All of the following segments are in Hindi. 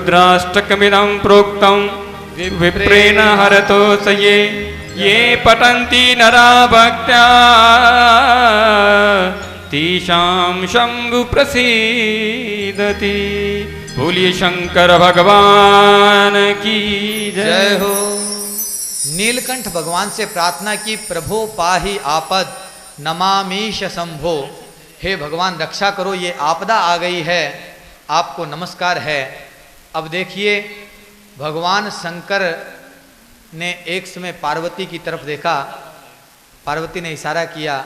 रुद्राष्टकमिदं प्रोक्तं विप्रेण हरतो स ये पठन्ति नरा भक्त्या तेषां शंभु प्रसीदति। बोलिए शंकर भगवान की जय हो। नीलकंठ भगवान से प्रार्थना की, प्रभो पाहि आपद नमामीश शंभो। हे भगवान रक्षा करो, ये आपदा आ गई है, आपको नमस्कार है। अब देखिए भगवान शंकर ने एक समय पार्वती की तरफ देखा, पार्वती ने इशारा किया,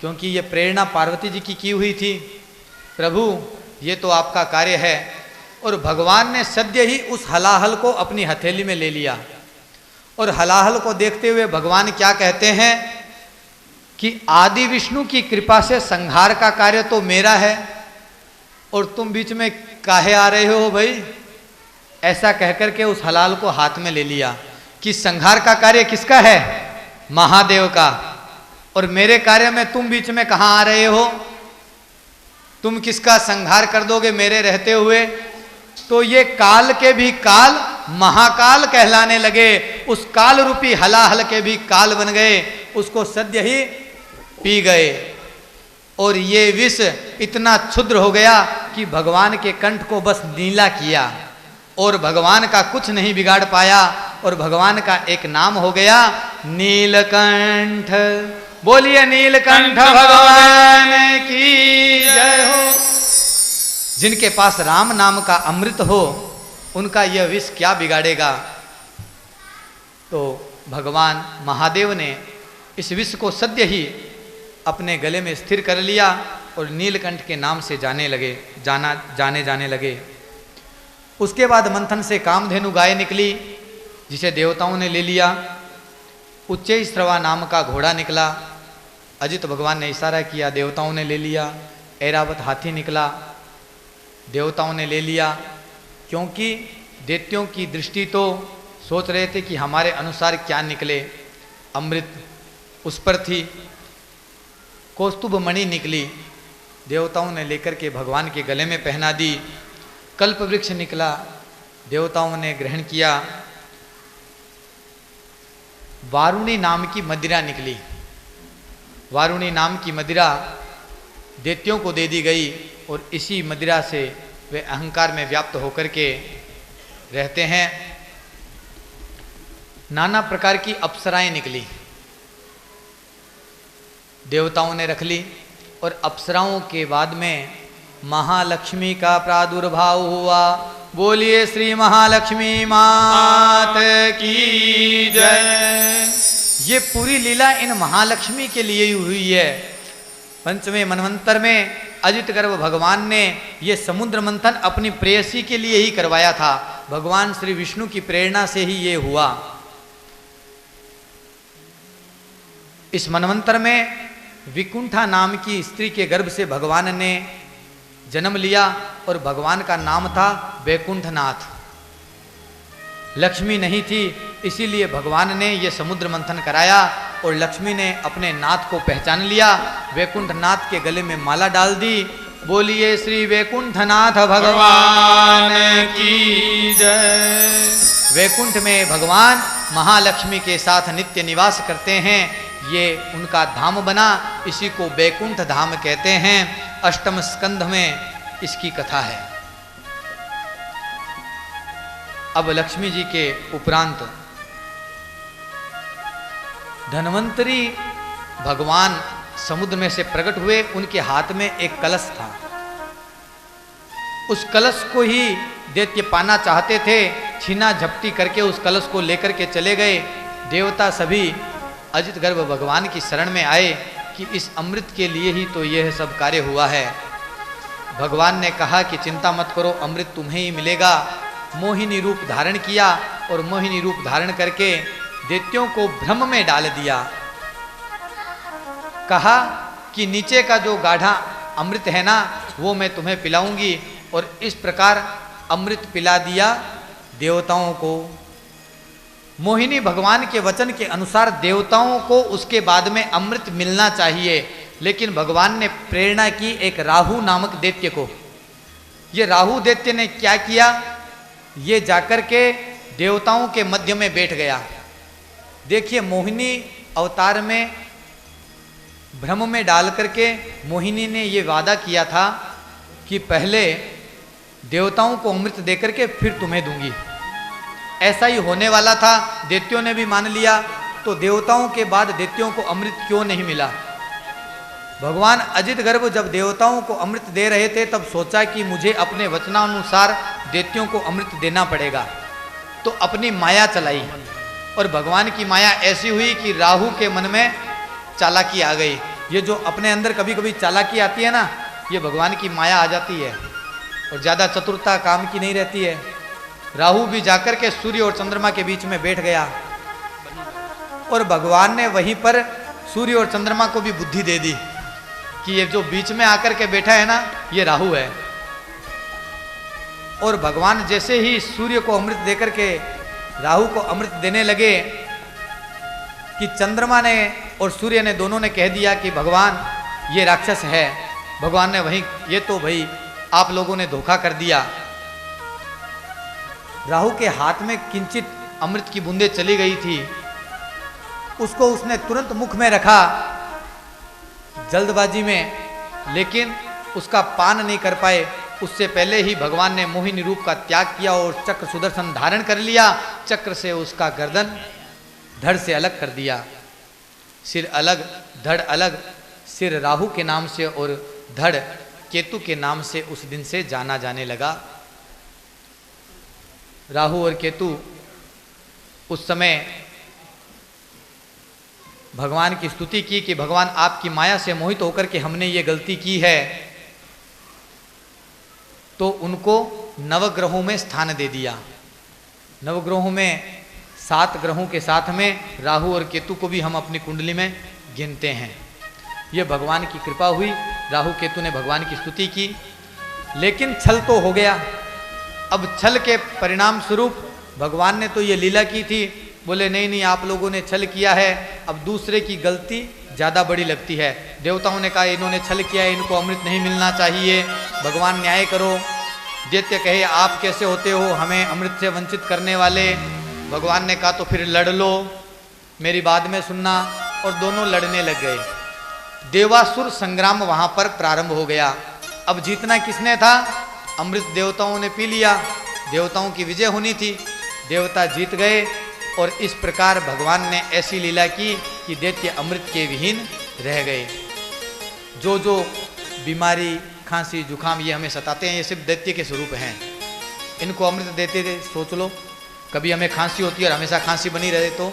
क्योंकि ये प्रेरणा पार्वती जी की हुई थी। प्रभु ये तो आपका कार्य है। और भगवान ने सद्य ही उस हलाहल को अपनी हथेली में ले लिया और हलाहल को देखते हुए भगवान क्या कहते हैं कि आदि विष्णु की कृपा से संहार का कार्य तो मेरा है और तुम बीच में काहे आ रहे हो भाई। ऐसा कहकर के उस हलाल को हाथ में ले लिया कि संहार का कार्य किसका है, महादेव का, और मेरे कार्य में तुम बीच में कहां आ रहे हो, तुम किसका संहार कर दोगे मेरे रहते हुए। तो ये काल के भी काल महाकाल कहलाने लगे, उस काल रूपी हलाहल के भी काल बन गए, उसको सद्य ही पी गए। और ये विष इतना क्षुद्र हो गया कि भगवान के कंठ को बस नीला किया और भगवान का कुछ नहीं बिगाड़ पाया। और भगवान का एक नाम हो गया नीलकंठ। बोलिए नीलकंठ भगवान की जय हो। जिनके पास राम नाम का अमृत हो उनका यह विष क्या बिगाड़ेगा। तो भगवान महादेव ने इस विष को सद्य ही अपने गले में स्थिर कर लिया और नीलकंठ के नाम से जाने लगे। उसके बाद मंथन से कामधेनु गाय निकली जिसे देवताओं ने ले लिया। उच्चैश्रवा नाम का घोड़ा निकला, अजित भगवान ने इशारा किया, देवताओं ने ले लिया। ऐरावत हाथी निकला, देवताओं ने ले लिया, क्योंकि दैत्यों की दृष्टि तो सोच रहे थे कि हमारे अनुसार क्या निकले। अमृत उस पर थी। कौस्तुभ मणि निकली, देवताओं ने लेकर के भगवान के गले में पहना दी। कल्प वृक्ष निकला, देवताओं ने ग्रहण किया। वारुणी नाम की मदिरा निकली, वारुणी नाम की मदिरा दैत्यों को दे दी गई और इसी मदिरा से वे अहंकार में व्याप्त होकर के रहते हैं। नाना प्रकार की अप्सराएं निकली, देवताओं ने रख ली। और अप्सराओं के बाद में महालक्ष्मी का प्रादुर्भाव हुआ। बोलिए श्री महालक्ष्मी मात की जय। ये पूरी लीला इन महालक्ष्मी के लिए ही हुई है। पंचवें मनवंतर में अजित गर्भ भगवान ने ये समुद्र मंथन अपनी प्रेयसी के लिए ही करवाया था। भगवान श्री विष्णु की प्रेरणा से ही ये हुआ। इस मनवंतर में विकुंठा नाम की स्त्री के गर्भ से भगवान ने जन्म लिया और भगवान का नाम था वैकुंठनाथ। लक्ष्मी नहीं थी, इसीलिए भगवान ने यह समुद्र मंथन कराया और लक्ष्मी ने अपने नाथ को पहचान लिया। वैकुंठनाथ के गले में माला डाल दी। बोलिए श्री वैकुंठनाथ भगवान की जय। वैकुंठ में भगवान महालक्ष्मी के साथ नित्य निवास करते हैं, ये उनका धाम बना, इसी को वैकुंठ धाम कहते हैं। अष्टम स्कंध में इसकी कथा है। अब लक्ष्मी जी के उपरांत धन्वंतरी भगवान समुद्र में से प्रकट हुए। उनके हाथ में एक कलश था, उस कलश को ही दैत्य पाना चाहते थे। छीना झपटी करके उस कलश को लेकर के चले गए। देवता सभी अजित गर्भ भगवान की शरण में आए कि इस अमृत के लिए ही तो यह सब कार्य हुआ है। भगवान ने कहा कि चिंता मत करो, अमृत तुम्हें ही मिलेगा। मोहिनी रूप धारण किया और मोहिनी रूप धारण करके दैत्यों को भ्रम में डाल दिया। कहा कि नीचे का जो गाढ़ा अमृत है ना, वो मैं तुम्हें पिलाऊंगी। और इस प्रकार अमृत पिला दिया देवताओं को। मोहिनी भगवान के वचन के अनुसार देवताओं को उसके बाद में अमृत मिलना चाहिए, लेकिन भगवान ने प्रेरणा की एक राहु नामक दैत्य को। ये राहु दैत्य ने क्या किया ये जाकर के देवताओं के मध्य में बैठ गया। देखिए, मोहिनी अवतार में भ्रम में डाल करके मोहिनी ने ये वादा किया था कि पहले देवताओं को अमृत देकर के फिर तुम्हें दूंगी। ऐसा ही होने वाला था, दैत्यों ने भी मान लिया। तो देवताओं के बाद दैत्यों को अमृत क्यों नहीं मिला? भगवान अजित गर्भ जब देवताओं को अमृत दे रहे थे तब सोचा कि मुझे अपने वचनानुसार दैत्यों को अमृत देना पड़ेगा। तो अपनी माया चलाई और भगवान की माया ऐसी हुई कि राहु के मन में चालाकी आ गई। ये जो अपने अंदर कभी कभी चालाकी आती है ना, ये भगवान की माया आ जाती है और ज़्यादा चतुरता काम की नहीं रहती है। राहु भी जाकर के सूर्य और चंद्रमा के बीच में बैठ गया और भगवान ने वहीं पर सूर्य और चंद्रमा को भी बुद्धि दे दी कि ये जो बीच में आकर के बैठा है ना, ये राहु है। और भगवान जैसे ही सूर्य को अमृत देकर के राहु को अमृत देने लगे कि चंद्रमा ने और सूर्य ने दोनों ने कह दिया कि भगवान ये राक्षस है। भगवान ने वहीं, ये तो भाई आप लोगों ने धोखा कर दिया। राहु के हाथ में किंचित अमृत की बूंदें चली गई थी, उसको उसने तुरंत मुख में रखा जल्दबाजी में, लेकिन उसका पान नहीं कर पाए। उससे पहले ही भगवान ने मोहिनी रूप का त्याग किया और चक्र सुदर्शन धारण कर लिया। चक्र से उसका गर्दन धड़ से अलग कर दिया। सिर अलग, धड़ अलग। सिर राहु के नाम से और धड़ केतु के नाम से उस दिन से जाना जाने लगा। राहु और केतु उस समय भगवान की स्तुति की कि भगवान आपकी माया से मोहित होकर के हमने ये गलती की है। तो उनको नवग्रहों में स्थान दे दिया। नवग्रहों में 7 ग्रहों के साथ में राहु और केतु को भी हम अपनी कुंडली में गिनते हैं। ये भगवान की कृपा हुई। राहु केतु ने भगवान की स्तुति की, लेकिन छल तो हो गया। अब छल के परिणाम स्वरूप भगवान ने तो ये लीला की थी, बोले नहीं नहीं आप लोगों ने छल किया है, अब दूसरे की गलती ज़्यादा बड़ी लगती है। देवताओं ने कहा इन्होंने छल किया है, इनको अमृत नहीं मिलना चाहिए, भगवान न्याय करो। दैत्य कहे आप कैसे होते हो हमें अमृत से वंचित करने वाले। भगवान ने कहा तो फिर लड़ लो, मेरी बात में सुनना। और दोनों लड़ने लग गए। देवासुर संग्राम वहाँ पर प्रारंभ हो गया। अब जीतना किसने था? अमृत देवताओं ने पी लिया, देवताओं की विजय होनी थी, देवता जीत गए। और इस प्रकार भगवान ने ऐसी लीला की कि दैत्य अमृत के विहीन रह गए। जो जो बीमारी, खांसी, जुखाम ये हमें सताते हैं, ये सिर्फ दैत्य के स्वरूप हैं। इनको अमृत देते थे। सोच लो, कभी हमें खांसी होती है और हमेशा खांसी बनी रहे तो,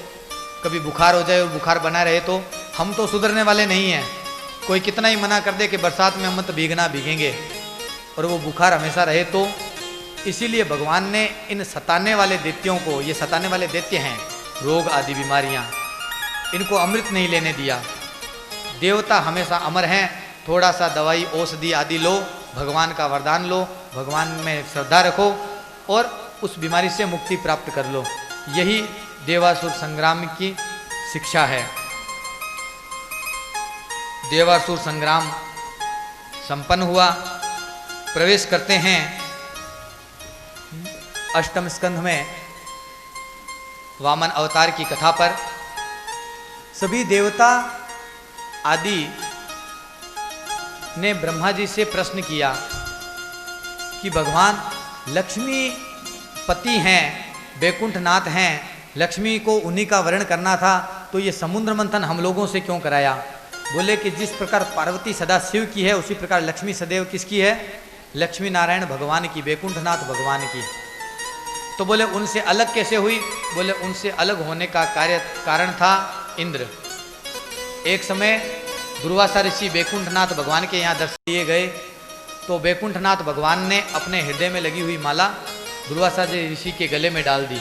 कभी बुखार हो जाए और बुखार बना रहे तो, हम तो सुधरने वाले नहीं हैं। कोई कितना ही मना कर दे कि बरसात में हम मत भीगना, भीगेंगे, और वो बुखार हमेशा रहे तो। इसीलिए भगवान ने इन सताने वाले दैत्यों को, ये सताने वाले दैत्य हैं रोग आदि बीमारियां, इनको अमृत नहीं लेने दिया। देवता हमेशा अमर हैं। थोड़ा सा दवाई औषधि आदि लो, भगवान का वरदान लो, भगवान में श्रद्धा रखो और उस बीमारी से मुक्ति प्राप्त कर लो। यही देवासुर संग्राम की शिक्षा है। देवासुर संग्राम संपन्न हुआ। प्रवेश करते हैं 8वें स्कंध में वामन अवतार की कथा पर। सभी देवता आदि ने ब्रह्मा जी से प्रश्न किया कि भगवान लक्ष्मी पति हैं, बैकुंठनाथ हैं, लक्ष्मी को उन्हीं का वर्ण करना था, तो ये समुद्र मंथन हम लोगों से क्यों कराया? बोले कि जिस प्रकार पार्वती सदा शिव की है उसी प्रकार लक्ष्मी सदैव किसकी है? लक्ष्मी नारायण भगवान की, बैकुंठनाथ भगवान की। तो बोले उनसे अलग कैसे हुई? बोले उनसे अलग होने का कारण था इंद्र। एक समय दुर्वासा ऋषि बैकुंठनाथ भगवान के यहाँ दर्शन दिए गए, तो बैकुंठनाथ भगवान ने अपने हृदय में लगी हुई माला दुर्वासा ऋषि के गले में डाल दी।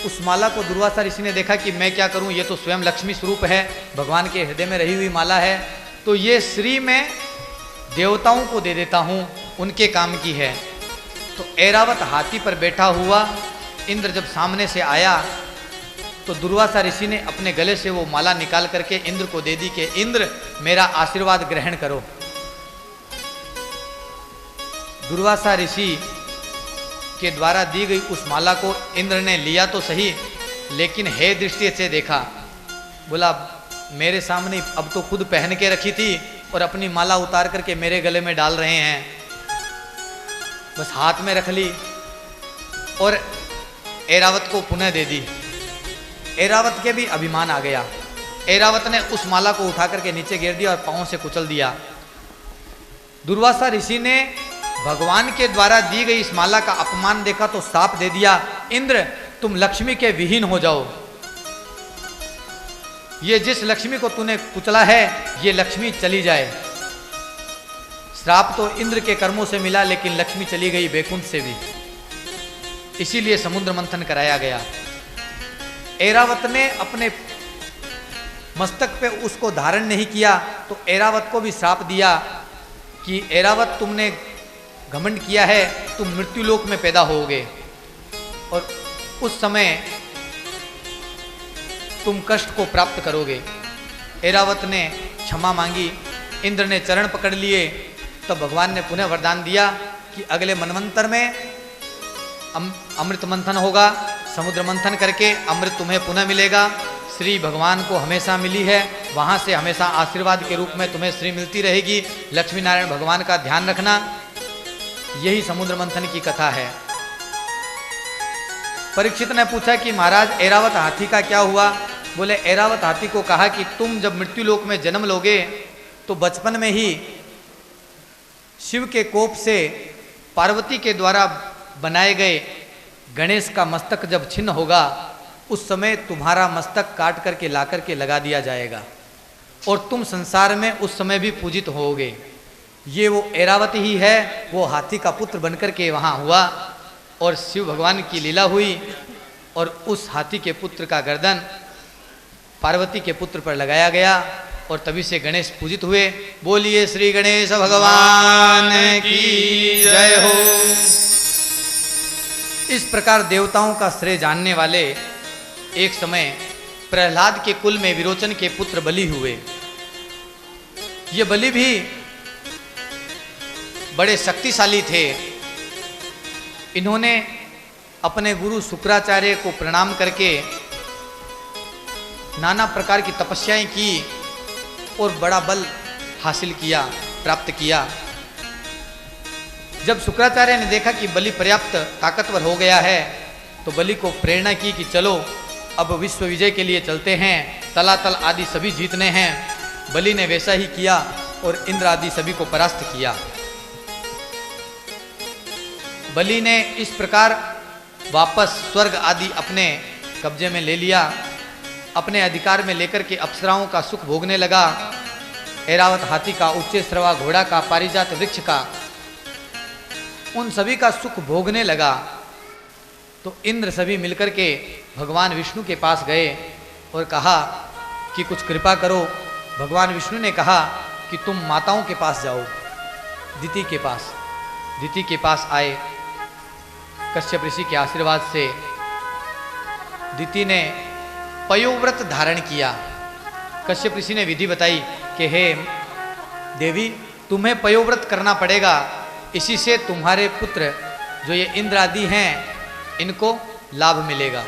उस माला को दुर्वासा ऋषि ने देखा कि मैं क्या करूं, ये तो स्वयं लक्ष्मी स्वरूप है, भगवान के हृदय में रही हुई माला है, तो ये श्री मैं देवताओं को दे देता हूं, उनके काम की है। तो ऐरावत हाथी पर बैठा हुआ इंद्र जब सामने से आया तो दुर्वासा ऋषि ने अपने गले से वो माला निकाल करके इंद्र को दे दी कि इंद्र मेरा आशीर्वाद ग्रहण करो। दुर्वासा ऋषि के द्वारा दी गई उस माला को इंद्र ने लिया तो सही, लेकिन हे दृष्टि से देखा, बोला मेरे सामने अब तो खुद पहन के रखी थी और अपनी माला उतार करके मेरे गले में डाल रहे हैं। बस हाथ में रख ली और ऐरावत को पुनः दे दी। ऐरावत के भी अभिमान आ गया। ऐरावत ने उस माला को उठा करके नीचे गिर दिया और पांव से कुचल दिया। दुर्वासा ऋषि ने भगवान के द्वारा दी गई इस माला का अपमान देखा तो शाप दे दिया, इंद्र तुम लक्ष्मी के विहीन हो जाओ। ये जिस लक्ष्मी को तूने कुचला है ये लक्ष्मी चली जाए। श्राप तो इंद्र के कर्मों से मिला, लेकिन लक्ष्मी चली गई बैकुंठ से भी, इसीलिए समुद्र मंथन कराया गया। ऐरावत ने अपने मस्तक पे उसको धारण नहीं किया तो ऐरावत को भी श्राप दिया कि ऐरावत तुमने घमंड किया है, तुम मृत्युलोक में पैदा होगे और उस समय तुम कष्ट को प्राप्त करोगे। ऐरावत ने क्षमा मांगी, इंद्र ने चरण पकड़ लिए, तो भगवान ने पुनः वरदान दिया कि अगले मनवंतर में अमृत मंथन होगा, समुद्र मंथन करके अमृत तुम्हें पुनः मिलेगा। श्री भगवान को हमेशा मिली है, वहाँ से हमेशा आशीर्वाद के रूप में तुम्हें श्री मिलती रहेगी। लक्ष्मी नारायण भगवान का ध्यान रखना। यही समुद्र मंथन की कथा है। परीक्षित ने पूछा कि महाराज ऐरावत हाथी का क्या हुआ? बोले ऐरावत हाथी को कहा कि तुम जब मृत्युलोक में जन्म लोगे तो बचपन में ही शिव के कोप से पार्वती के द्वारा बनाए गए गणेश का मस्तक जब छिन्न होगा, उस समय तुम्हारा मस्तक काट करके ला करके लगा दिया जाएगा और तुम संसार में उस समय भी पूजित होगे। ये वो ऐरावत ही है, वो हाथी का पुत्र बनकर के वहाँ हुआ और शिव भगवान की लीला हुई और उस हाथी के पुत्र का गर्दन पार्वती के पुत्र पर लगाया गया और तभी से गणेश पूजित हुए। बोलिए श्री गणेश भगवान की जय हो। इस प्रकार देवताओं का श्रेय जानने वाले एक समय प्रहलाद के कुल में विरोचन के पुत्र बलि हुए। ये बलि भी बड़े शक्तिशाली थे। इन्होंने अपने गुरु शुक्राचार्य को प्रणाम करके नाना प्रकार की तपस्याएं की और बड़ा बल हासिल किया, प्राप्त किया। जब शुक्राचार्य ने देखा कि बलि पर्याप्त ताकतवर हो गया है तो बलि को प्रेरणा की कि चलो अब विश्व विजय के लिए चलते हैं, तलातल आदि सभी जीतने हैं। बलि ने वैसा ही किया और इंद्र आदि सभी को परास्त किया। बलि ने इस प्रकार वापस स्वर्ग आदि अपने कब्जे में ले लिया, अपने अधिकार में लेकर के अप्सराओं का सुख भोगने लगा। ऐरावत हाथी का, उच्चे श्रवा घोड़ा का, पारिजात वृक्ष का, उन सभी का सुख भोगने लगा। तो इंद्र सभी मिलकर के भगवान विष्णु के पास गए और कहा कि कुछ कृपा करो। भगवान विष्णु ने कहा कि तुम माताओं के पास जाओ, दिति के पास। दिति के पास आए। कश्यप ऋषि के आशीर्वाद से दिति ने पयोव्रत धारण किया। कश्यप ऋषि ने विधि बताई कि हे देवी, तुम्हें पयोव्रत करना पड़ेगा, इसी से तुम्हारे पुत्र जो ये इंद्र आदि हैं इनको लाभ मिलेगा।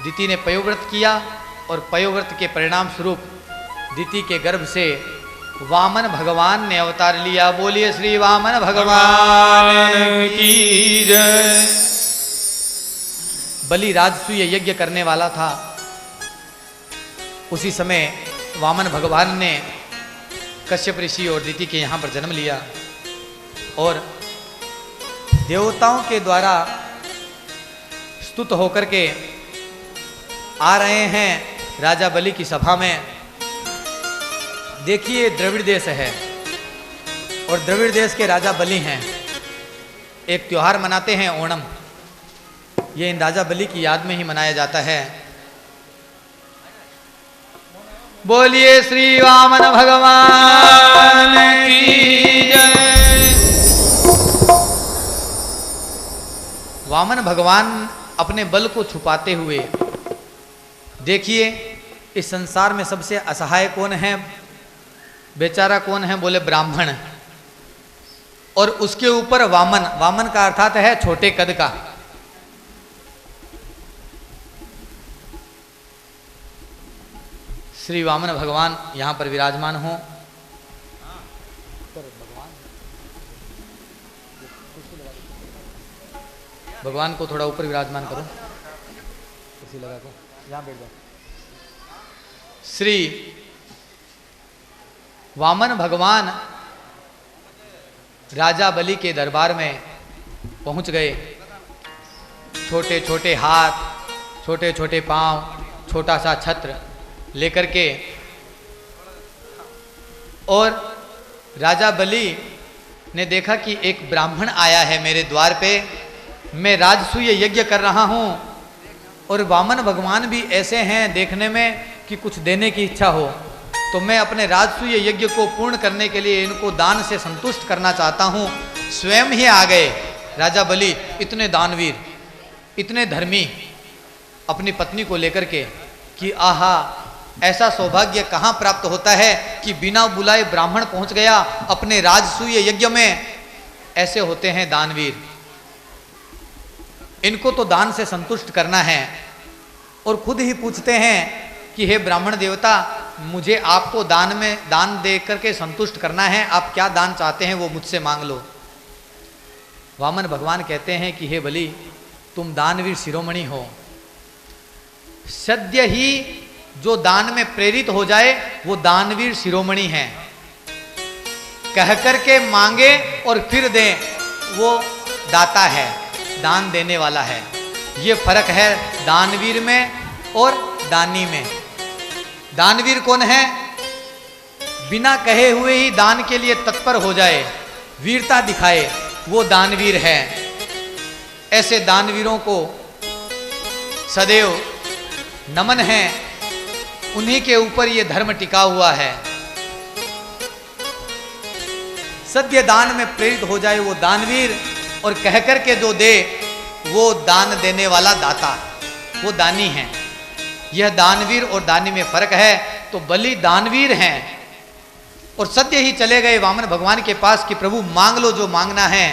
दिति ने पयोव्रत किया और पयोव्रत के परिणाम स्वरूप दिति के गर्भ से वामन भगवान ने अवतार लिया। बोलिए श्री वामन भगवान की जय। बलि राजसूय यज्ञ करने वाला था। उसी समय वामन भगवान ने कश्यप ऋषि और दिति के यहाँ पर जन्म लिया और देवताओं के द्वारा स्तुत होकर के आ रहे हैं राजा बलि की सभा में। देखिए द्रविड़ देश है और द्रविड़ देश के राजा बलि हैं। एक त्योहार मनाते हैं ओणम, ये इन राजा बलि की याद में ही मनाया जाता है। बोलिए श्री वामन भगवान की जय। वामन भगवान अपने बल को छुपाते हुए, देखिए इस संसार में सबसे असहाय कौन है, बेचारा कौन है? बोले ब्राह्मण। और उसके ऊपर वामन, वामन का अर्थात है छोटे कद का। श्री वामन भगवान यहां पर विराजमान हो। भगवान को थोड़ा ऊपर विराजमान करो, कुर्सी लगा को, यहां बैठ जाओ। श्री वामन भगवान राजा बलि के दरबार में पहुंच गए। छोटे छोटे हाथ, छोटे छोटे पांव, छोटा सा छत्र लेकर के, और राजा बलि ने देखा कि एक ब्राह्मण आया है मेरे द्वार पे, मैं राजसूय यज्ञ कर रहा हूं और वामन भगवान भी ऐसे हैं देखने में कि कुछ देने की इच्छा हो, तो मैं अपने राजसूय यज्ञ को पूर्ण करने के लिए इनको दान से संतुष्ट करना चाहता हूं। स्वयं ही आ गए राजा बलि, इतने दानवीर, इतने धर्मी, अपनी पत्नी को लेकर के कि आहा, ऐसा सौभाग्य कहाँ प्राप्त होता है कि बिना बुलाए ब्राह्मण पहुंच गया अपने राजसूय यज्ञ में। ऐसे होते हैं दानवीर, इनको तो दान से संतुष्ट करना है। और खुद ही पूछते हैं कि हे ब्राह्मण देवता, मुझे आपको दान दे करके संतुष्ट करना है, आप क्या दान चाहते हैं वो मुझसे मांग लो। वामन भगवान कहते हैं कि हे बलि, तुम दानवीर शिरोमणि हो, सद्य ही जो दान में प्रेरित हो जाए वो दानवीर शिरोमणि है। कह करके मांगे और फिर दें, वो दाता है, दान देने वाला है। ये फर्क है दानवीर में और दानी में। दानवीर कौन है? बिना कहे हुए ही दान के लिए तत्पर हो जाए, वीरता दिखाए, वो दानवीर है। ऐसे दानवीरों को सदैव नमन है, उन्हीं के ऊपर ये धर्म टिका हुआ है। सद्य दान में प्रेरित हो जाए वो दानवीर, और कहकर के जो दे वो दान देने वाला दाता, वो दानी है। यह दानवीर और दानी में फर्क है। तो बलि दानवीर हैं और सद्य ही चले गए वामन भगवान के पास कि प्रभु मांग लो जो मांगना है।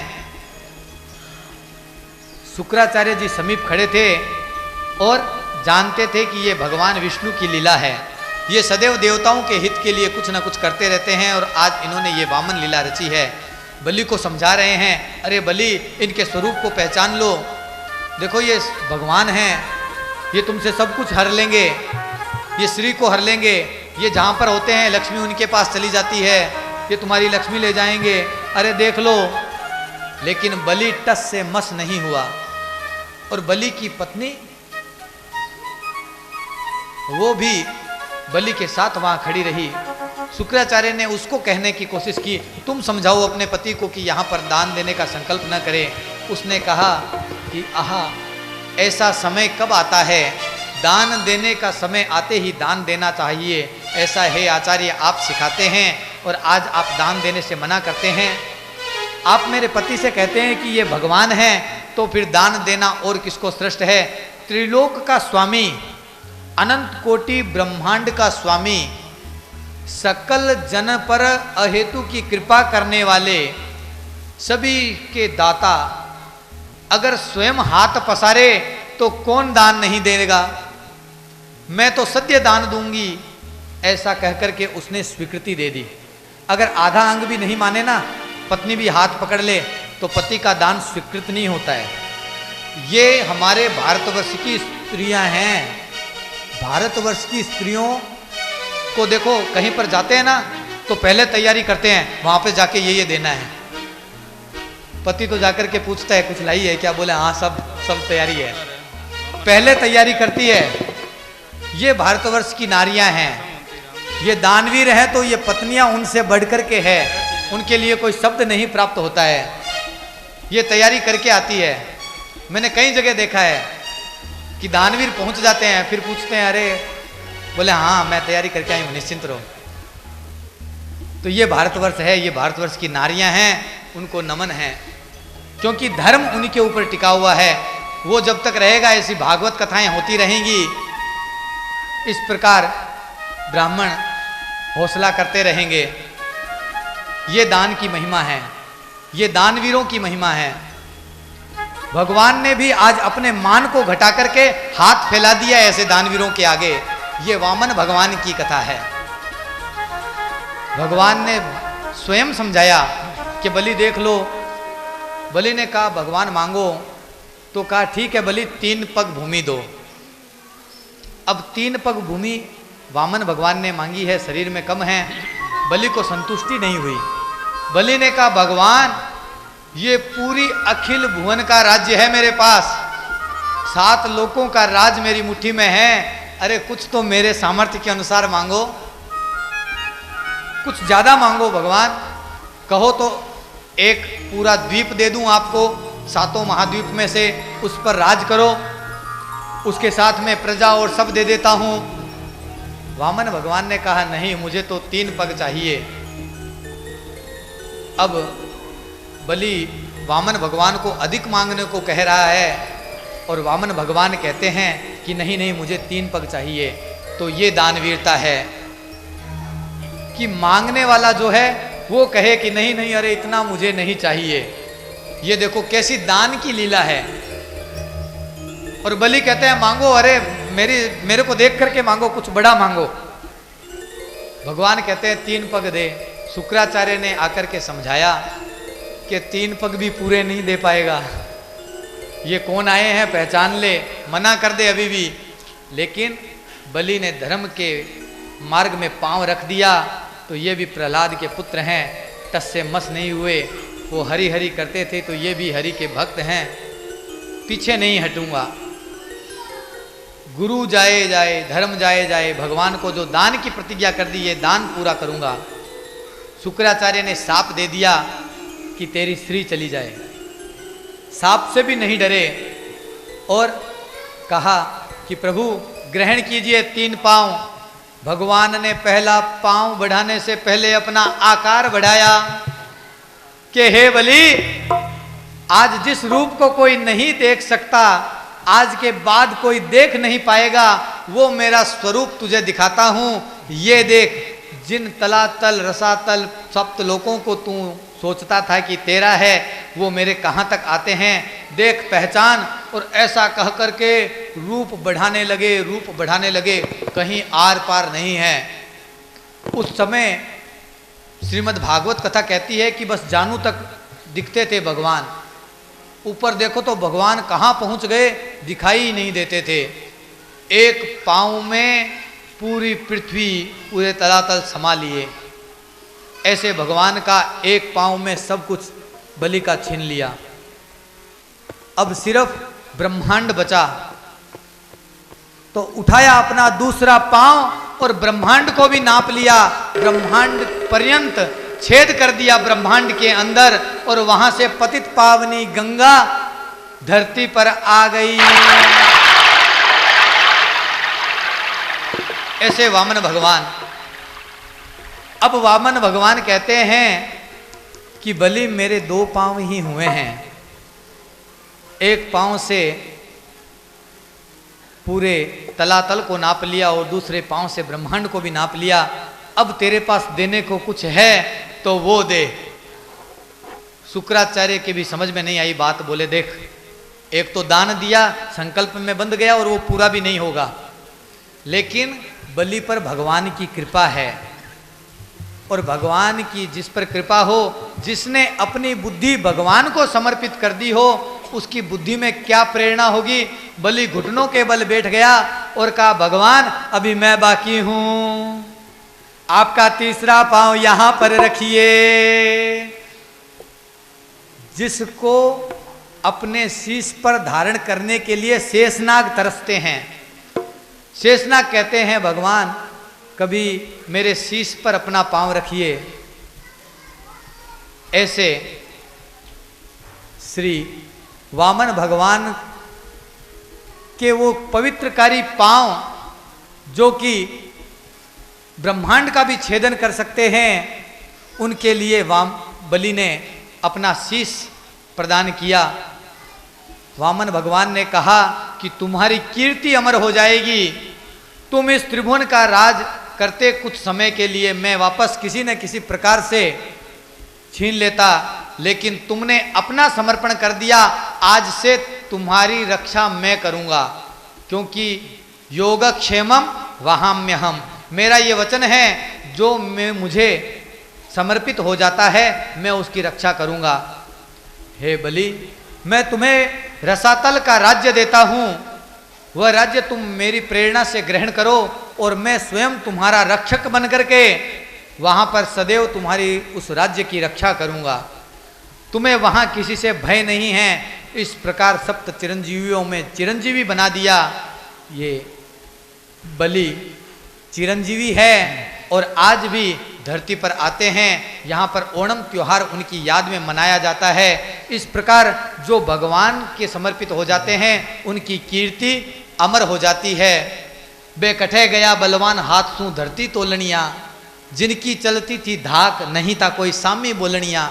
शुक्राचार्य जी समीप खड़े थे और जानते थे कि ये भगवान विष्णु की लीला है। ये सदैव देवताओं के हित के लिए कुछ ना कुछ करते रहते हैं और आज इन्होंने ये वामन लीला रची है। बलि को समझा रहे हैं, अरे बलि, इनके स्वरूप को पहचान लो, देखो ये भगवान हैं, ये तुमसे सब कुछ हर लेंगे, ये श्री को हर लेंगे, ये जहाँ पर होते हैं लक्ष्मी उनके पास चली जाती है, ये तुम्हारी लक्ष्मी ले जाएंगे, अरे देख लो। लेकिन बलि टस से मस नहीं हुआ। और बलि की पत्नी वो भी बलि के साथ वहां खड़ी रही। शुक्राचार्य ने उसको कहने की कोशिश की, तुम समझाओ अपने पति को कि यहाँ पर दान देने का संकल्प न करे। उसने कहा कि आहा, ऐसा समय कब आता है, दान देने का समय आते ही दान देना चाहिए, ऐसा है आचार्य आप सिखाते हैं और आज आप दान देने से मना करते हैं। आप मेरे पति से कहते हैं कि ये भगवान है, तो फिर दान देना और किसको श्रेष्ठ है? त्रिलोक का स्वामी, अनंत कोटि ब्रह्मांड का स्वामी, सकल जन पर अहेतु की कृपा करने वाले, सभी के दाता, अगर स्वयं हाथ पसारे तो कौन दान नहीं देगा? मैं तो सद्य दान दूंगी, ऐसा कहकर के उसने स्वीकृति दे दी। अगर आधा अंग भी नहीं माने ना, पत्नी भी हाथ पकड़ ले, तो पति का दान स्वीकृत नहीं होता है। ये हमारे भारतवर्ष की स्त्रियां हैं। भारतवर्ष की स्त्रियों को देखो, कहीं पर जाते हैं ना तो पहले तैयारी करते हैं, वहां पे जाके ये देना है। पति तो जाकर के पूछता है कुछ लाई है क्या, बोले हाँ सब तैयारी है, पहले तैयारी करती है। ये भारतवर्ष की नारियां हैं, ये दानवीर हैं, तो ये पत्नियां उनसे बढ़कर के है, उनके लिए कोई शब्द नहीं प्राप्त होता है, ये तैयारी करके आती है। मैंने कई जगह देखा है कि दानवीर पहुंच जाते हैं, फिर पूछते हैं अरे, बोले हाँ मैं तैयारी करके आई हूं, निश्चिंत रहो। तो ये भारतवर्ष है, ये भारतवर्ष की नारियां हैं, उनको नमन है, क्योंकि धर्म उनके ऊपर टिका हुआ है। वो जब तक रहेगा ऐसी भागवत कथाएं होती रहेंगी, इस प्रकार ब्राह्मण हौसला करते रहेंगे। ये दान की महिमा है। ये दानवीरों की महिमा है। भगवान ने भी आज अपने मान को घटा करके हाथ फैला दिया ऐसे दानवीरों के आगे। ये वामन भगवान की कथा है। भगवान ने स्वयं समझाया कि बलि देख लो। बलि ने कहा भगवान मांगो, तो कहा ठीक है बलि 3 पग भूमि दो। अब 3 पग भूमि वामन भगवान ने मांगी है, शरीर में कम है, बलि को संतुष्टि नहीं हुई। बलि ने कहा भगवान ये पूरी अखिल भुवन का राज्य है मेरे पास, 7 लोकों का राज मेरी मुट्ठी में है, अरे कुछ तो मेरे सामर्थ्य के अनुसार मांगो, कुछ ज्यादा मांगो भगवान। कहो तो एक पूरा द्वीप दे दूं आपको, 7 महाद्वीप में से, उस पर राज करो, उसके साथ में प्रजा और सब दे देता हूं। वामन भगवान ने कहा नहीं, मुझे तो 3 पग चाहिए। अब बलि वामन भगवान को अधिक मांगने को कह रहा है और वामन भगवान कहते हैं कि नहीं नहीं मुझे 3 पग चाहिए। तो ये दानवीरता है कि मांगने वाला जो है वो कहे कि नहीं नहीं अरे इतना मुझे नहीं चाहिए। ये देखो कैसी दान की लीला है। और बलि कहते हैं मांगो, अरे मेरे को देख करके मांगो, कुछ बड़ा मांगो। भगवान कहते हैं 3 पग दे। शुक्राचार्य ने आकर के समझाया कि 3 पग भी पूरे नहीं दे पाएगा, ये कौन आए हैं पहचान ले, मना कर दे अभी भी। लेकिन बलि ने धर्म के मार्ग में पांव रख दिया। तो ये भी प्रहलाद के पुत्र हैं, टस से मस नहीं हुए, वो हरि हरि करते थे, तो ये भी हरि के भक्त हैं, पीछे नहीं हटूंगा। गुरु जाए जाए, धर्म जाए जाए, भगवान को जो दान की प्रतिज्ञा कर दी ये दान पूरा करूंगा। शुक्राचार्य ने शाप दे दिया कि तेरी स्त्री चली जाए। शाप से भी नहीं डरे और कहा कि प्रभु ग्रहण कीजिए 3 पांव। भगवान ने पहला पांव बढ़ाने से पहले अपना आकार बढ़ाया कि हे बलि, आज जिस रूप को कोई नहीं देख सकता, आज के बाद कोई देख नहीं पाएगा, वो मेरा स्वरूप तुझे दिखाता हूं। ये देख, जिन तलातल रसातल सप्त लोकों को तू सोचता था कि तेरा है, वो मेरे कहाँ तक आते हैं, देख पहचान। और ऐसा कह करके रूप बढ़ाने लगे, रूप बढ़ाने लगे, कहीं आर पार नहीं है। उस समय श्रीमद् भागवत कथा कहती है कि बस जानू तक दिखते थे भगवान। ऊपर देखो तो भगवान कहाँ पहुँच गए, दिखाई ही नहीं देते थे। एक पाँव में पूरी पृथ्वी, पूरे तलातल समा लिए। ऐसे भगवान का एक पाँव में सब कुछ बलि का छीन लिया। अब सिर्फ ब्रह्मांड बचा। तो उठाया अपना दूसरा पाँव और ब्रह्मांड को भी नाप लिया, ब्रह्मांड पर्यंत छेद कर दिया ब्रह्मांड के अंदर। और वहां से पतित पावनी गंगा धरती पर आ गई। ऐसे वामन भगवान। अब वामन भगवान कहते हैं कि बलि मेरे 2 पांव ही हुए हैं, एक पांव से पूरे तलातल को नाप लिया और दूसरे पांव से ब्रह्मांड को भी नाप लिया। अब तेरे पास देने को कुछ है तो वो दे। शुक्राचार्य की भी समझ में नहीं आई बात। बोले देख, एक तो दान दिया, संकल्प में बंध गया और वो पूरा भी नहीं होगा, लेकिन बलि पर भगवान की कृपा है। और भगवान की जिस पर कृपा हो, जिसने अपनी बुद्धि भगवान को समर्पित कर दी हो, उसकी बुद्धि में क्या प्रेरणा होगी। बलि घुटनों के बल बैठ गया और कहा भगवान अभी मैं बाकी हूं, आपका तीसरा पांव यहां पर रखिए। जिसको अपने शीश पर धारण करने के लिए शेषनाग तरसते हैं। शेषनाग कहते हैं भगवान कभी मेरे शीश पर अपना पांव रखिए। ऐसे श्री वामन भगवान के वो पवित्रकारी पांव जो कि ब्रह्मांड का भी छेदन कर सकते हैं, उनके लिए बलि ने अपना शीश प्रदान किया। वामन भगवान ने कहा कि तुम्हारी कीर्ति अमर हो जाएगी। तुम इस त्रिभुवन का राज करते कुछ समय के लिए मैं वापस किसी न किसी प्रकार से छीन लेता, लेकिन तुमने अपना समर्पण कर दिया। आज से तुम्हारी रक्षा मैं करूंगा, क्योंकि योगक्षेमम वहाम्यहम, मेरा ये वचन है, जो मुझे समर्पित हो जाता है मैं उसकी रक्षा करूंगा। हे बलि, मैं तुम्हें रसातल का राज्य देता हूं, वह राज्य तुम मेरी प्रेरणा से ग्रहण करो और मैं स्वयं तुम्हारा रक्षक बन करके वहां पर सदैव तुम्हारी उस राज्य की रक्षा करूंगा। तुम्हें वहां किसी से भय नहीं है। इस प्रकार सप्त चिरंजीवियों में चिरंजीवी बना दिया। ये बलि चिरंजीवी है और आज भी धरती पर आते हैं। यहाँ पर ओणम त्योहार उनकी याद में मनाया जाता है। इस प्रकार जो भगवान के समर्पित हो जाते हैं उनकी कीर्ति अमर हो जाती है। बेकठे गया बलवान हाथ सू धरती तोलनिया, जिनकी चलती थी धाक नहीं था कोई सामी बोलनिया,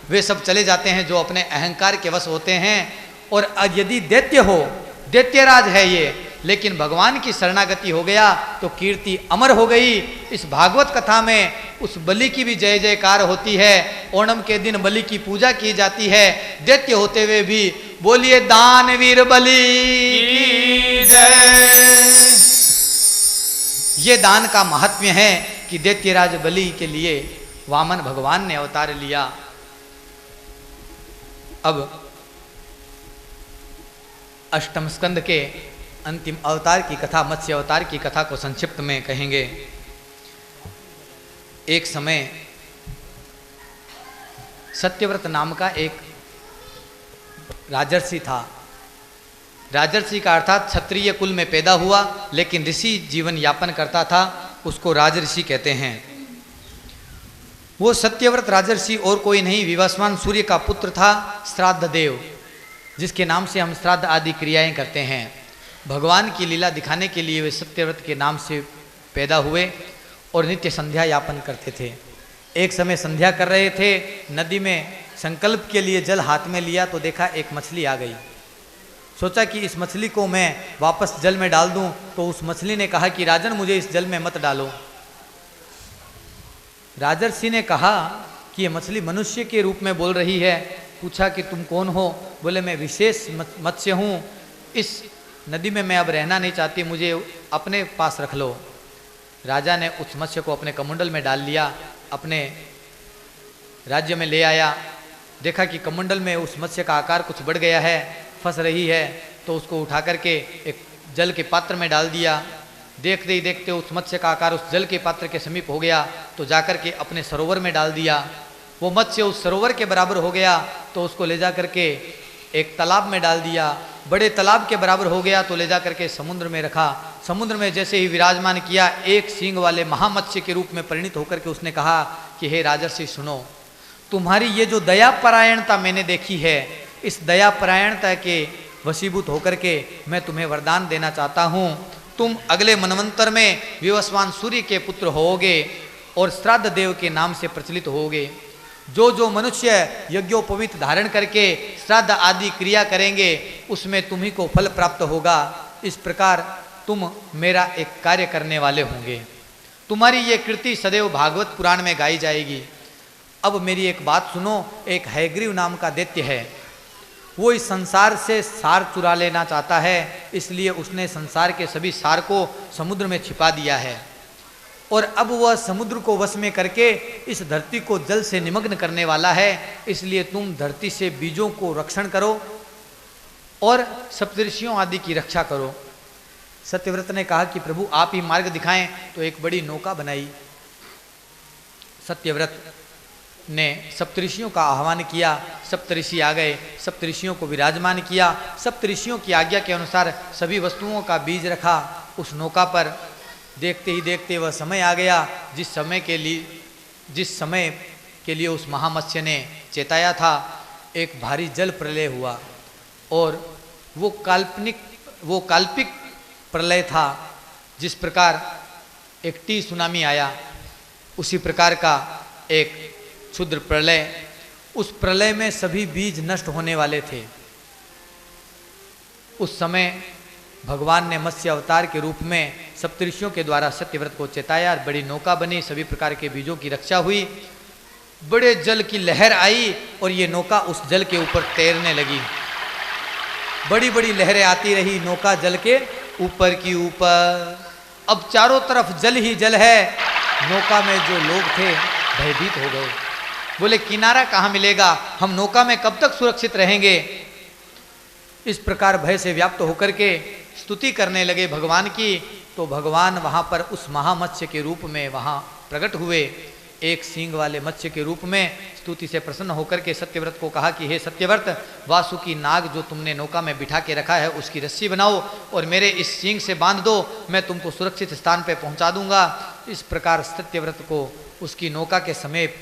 वे सब चले जाते हैं जो अपने अहंकार के वश होते हैं। और यदि दैत्य हो, दैत्यराज है ये, लेकिन भगवान की शरणागति हो गया तो कीर्ति अमर हो गई। इस भागवत कथा में उस बलि की भी जय जयकार होती है। ओणम के दिन बलि की पूजा की जाती है। दैत्य होते हुए भी बोलिए दानवीर बलि की जय। ये दान का महात्म्य है कि दैत्यराज बलि के लिए वामन भगवान ने अवतार लिया। अब अष्टम स्कंद के अंतिम अवतार की कथा, मत्स्य अवतार की कथा को संक्षिप्त में कहेंगे। एक समय सत्यव्रत नाम का एक राजर्षि था। राजर्षि का अर्थात क्षत्रिय कुल में पैदा हुआ लेकिन ऋषि जीवन यापन करता था, उसको राजऋषि कहते हैं। वो सत्यव्रत राजर्षि और कोई नहीं, विवस्वान सूर्य का पुत्र था, श्राद्ध देव, जिसके नाम से हम श्राद्ध आदि क्रियाएं करते हैं। भगवान की लीला दिखाने के लिए वे सत्यव्रत के नाम से पैदा हुए और नित्य संध्या यापन करते थे। एक समय संध्या कर रहे थे, नदी में संकल्प के लिए जल हाथ में लिया तो देखा एक मछली आ गई। सोचा कि इस मछली को मैं वापस जल में डाल दूं, तो उस मछली ने कहा कि राजन मुझे इस जल में मत डालो। राजर्षि ने कहा कि ये मछली मनुष्य के रूप में बोल रही है। पूछा कि तुम कौन हो? बोले मैं विशेष मत्स्य हूँ, इस नदी में मैं अब रहना नहीं चाहती, मुझे अपने पास रख लो। राजा ने उस मत्स्य को अपने कमंडल में डाल लिया, अपने राज्य में ले आया। देखा कि कमंडल में उस मत्स्य का आकार कुछ बढ़ गया है, फंस रही है, तो उसको उठा करके एक जल के पात्र में डाल दिया। देखते ही देखते उस मत्स्य का आकार उस जल के पात्र के समीप हो गया, तो जाकर के अपने सरोवर में डाल दिया। वो मत्स्य उस सरोवर के बराबर हो गया तो उसको ले जा करके एक तालाब में डाल दिया। बड़े तालाब के बराबर हो गया तो ले जा करके समुद्र में रखा। समुद्र में जैसे ही विराजमान किया, एक सींग वाले महामत्स्य के रूप में परिणित होकर के उसने कहा कि हे राजर्षि सुनो, तुम्हारी ये जो दया परायणता मैंने देखी है, इस दया परायणता के वशीभूत होकर के मैं तुम्हें वरदान देना चाहता हूँ। तुम अगले मनवंतर में विवस्वान सूर्य के पुत्र होगे और श्राद्ध देव के नाम से प्रचलित होगे। जो जो मनुष्य यज्ञोपवीत धारण करके श्राद्ध आदि क्रिया करेंगे उसमें तुम्ही को फल प्राप्त होगा। इस प्रकार तुम मेरा एक कार्य करने वाले होंगे। तुम्हारी ये कृति सदैव भागवत पुराण में गाई जाएगी। अब मेरी एक बात सुनो, एक हैग्रीव नाम का दैत्य है, वो इस संसार से सार चुरा लेना चाहता है, इसलिए उसने संसार के सभी सार को समुद्र में छिपा दिया है और अब वह समुद्र को वश में करके इस धरती को जल से निमग्न करने वाला है। इसलिए तुम धरती से बीजों को रक्षण करो और सप्तऋषियों आदि की रक्षा करो। सत्यव्रत ने कहा कि प्रभु आप ही मार्ग दिखाएं, तो एक बड़ी नौका बनाई। सत्यव्रत ने सप्तऋषियों का आह्वान किया, सप्तऋषि आ गए, सप्तऋषियों को विराजमान किया। सप्तऋषियों की आज्ञा के अनुसार सभी वस्तुओं का बीज रखा उस नौका पर। देखते ही देखते वह समय आ गया जिस समय के लिए उस महामत्स्य ने चेताया था। एक भारी जल प्रलय हुआ और वो काल्पिक प्रलय था। जिस प्रकार एक टी सुनामी आया, उसी प्रकार का एक क्षुद्र प्रलय। उस प्रलय में सभी बीज नष्ट होने वाले थे। उस समय भगवान ने मत्स्य अवतार के रूप में सप्तऋषियों के द्वारा सत्यव्रत को चेताया। बड़ी नौका बनी, सभी प्रकार के बीजों की रक्षा हुई। बड़े जल की लहर आई और ये नौका उस जल के ऊपर तैरने लगी। बड़ी बड़ी लहरें आती रही, नौका जल के ऊपर की ऊपर। अब चारों तरफ जल ही जल है। नौका में जो लोग थे भयभीत हो गए, बोले किनारा कहाँ मिलेगा, हम नौका में कब तक सुरक्षित रहेंगे। इस प्रकार भय से व्याप्त होकर के स्तुति करने लगे भगवान की। तो भगवान वहाँ पर उस महामत्स्य के रूप में वहाँ प्रकट हुए, एक सींग वाले मत्स्य के रूप में। स्तुति से प्रसन्न होकर के सत्यव्रत को कहा कि हे सत्यव्रत, वासुकी नाग जो तुमने नौका में बिठा के रखा है उसकी रस्सी बनाओ और मेरे इस सींग से बांध दो, मैं तुमको सुरक्षित स्थान पर पहुँचा दूंगा। इस प्रकार सत्यव्रत को उसकी नौका के समीप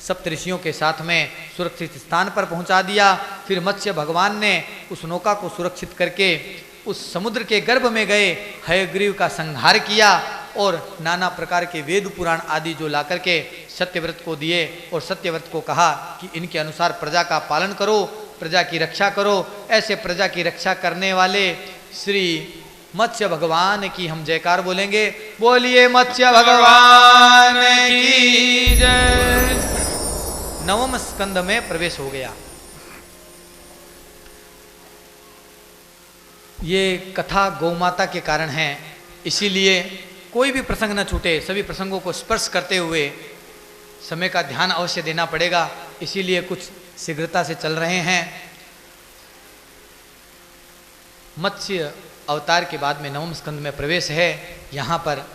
सप्तऋषियों के साथ में सुरक्षित स्थान पर पहुंचा दिया। फिर मत्स्य भगवान ने उस नौका को सुरक्षित करके उस समुद्र के गर्भ में गए, हयग्रीव का संहार किया और नाना प्रकार के वेद पुराण आदि जो ला करके सत्यव्रत को दिए और सत्यव्रत को कहा कि इनके अनुसार प्रजा का पालन करो, प्रजा की रक्षा करो। ऐसे प्रजा की रक्षा करने वाले श्री मत्स्य भगवान की हम जयकार बोलेंगे। बोलिए मत्स्य भगवान की जय। नवम स्कंद में प्रवेश हो गया। ये कथा गौमाता के कारण है, इसीलिए कोई भी प्रसंग न छूटे, सभी प्रसंगों को स्पर्श करते हुए समय का ध्यान अवश्य देना पड़ेगा। इसीलिए कुछ शीघ्रता से चल रहे हैं। मत्स्य अवतार के बाद में नवम स्कंद में प्रवेश है। यहाँ पर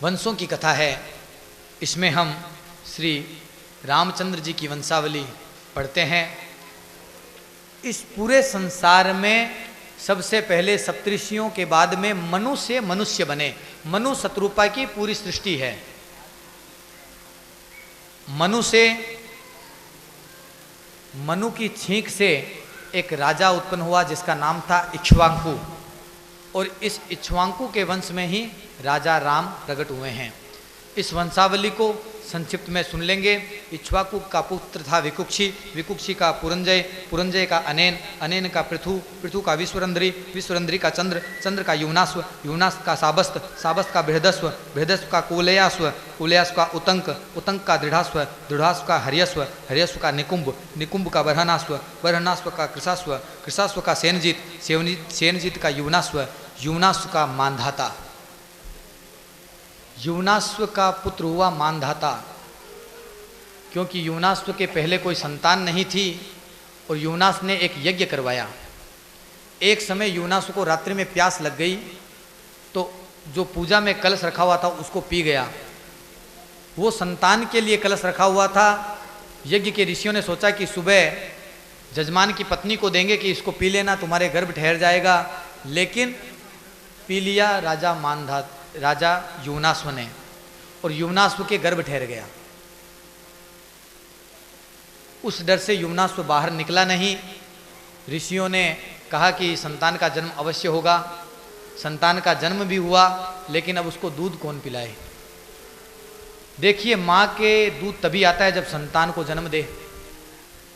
वंशों की कथा है। इसमें हम श्री रामचंद्र जी की वंशावली पढ़ते हैं। इस पूरे संसार में सबसे पहले सप्तऋषियों के बाद में मनु से मनुष्य बने। मनु शत्रुपा की पूरी सृष्टि है। मनु की छींक से एक राजा उत्पन्न हुआ जिसका नाम था इक्ष्वाकु, और इस इक्ष्वाकु के वंश में ही राजा राम प्रकट हुए हैं। इस वंशावली को संक्षिप्त में सुन लेंगे। इक्ष्वाकु का पुत्र था विकुक्षी, विकुक्षी का पुरंजय, पुरंजय का अनेन, अनेन का पृथु, पृथु का विश्वरंध्री, विश्वरंध्री का चंद्र, चंद्र का युवनास्व, युवनास्व का साबस्त, साबस्त का बृहदस्व, बृहदस्व का कुलयास्व, कुलयास्व का उतंक, उतंक का दृढ़ास्व, दृढ़ास्व का हरियस्व, हरियस्व का निकुंभ, निकुंभ का बरहनास्व, बरहनास्व का कृशास्व, कृशास्व का सेनजीत, सेनजीत का युवनास्व, युवनास्व का मानधाता। युवनास्व का पुत्र हुआ मानधाता, क्योंकि युवनास्व के पहले कोई संतान नहीं थी और युवनास ने एक यज्ञ करवाया। एक समय युवनास्व को रात्रि में प्यास लग गई तो जो पूजा में कलश रखा हुआ था उसको पी गया। वो संतान के लिए कलश रखा हुआ था। यज्ञ के ऋषियों ने सोचा कि सुबह जजमान की पत्नी को देंगे कि इसको पी लेना, तुम्हारे गर्भ ठहर जाएगा। लेकिन पी लिया राजा युवनास्व ने, और युवनास्व के गर्भ ठहर गया। उस डर से युवनास्व बाहर निकला नहीं। ऋषियों ने कहा कि संतान का जन्म अवश्य होगा। संतान का जन्म भी हुआ, लेकिन अब उसको दूध कौन पिलाए। देखिए, माँ के दूध तभी आता है जब संतान को जन्म दे।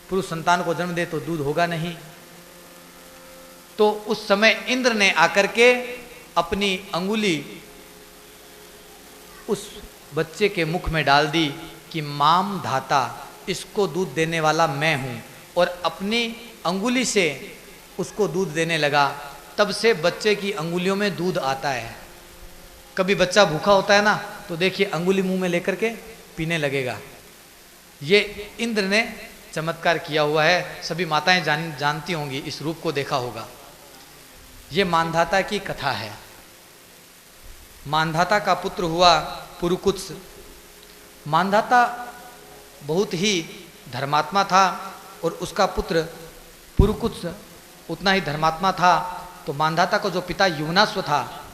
पुरुष संतान को जन्म दे तो दूध होगा नहीं। तो उस समय इंद्र ने आकर के अपनी अंगुली उस बच्चे के मुख में डाल दी कि माम धाता, इसको दूध देने वाला मैं हूँ, और अपनी अंगुली से उसको दूध देने लगा। तब से बच्चे की अंगुलियों में दूध आता है। कभी बच्चा भूखा होता है ना, तो देखिए अंगुली मुंह में लेकर के पीने लगेगा। ये इंद्र ने चमत्कार किया हुआ है। सभी माताएं जानती होंगी, इस रूप को देखा होगा। ये मानधाता की कथा है। मानधाता का पुत्र हुआ पुरुकुत्स। मानधाता बहुत ही धर्मात्मा था और उसका पुत्र पुरुकुत्स उतना ही धर्मात्मा था। तो मानधाता का जो पिता युवनास्व था,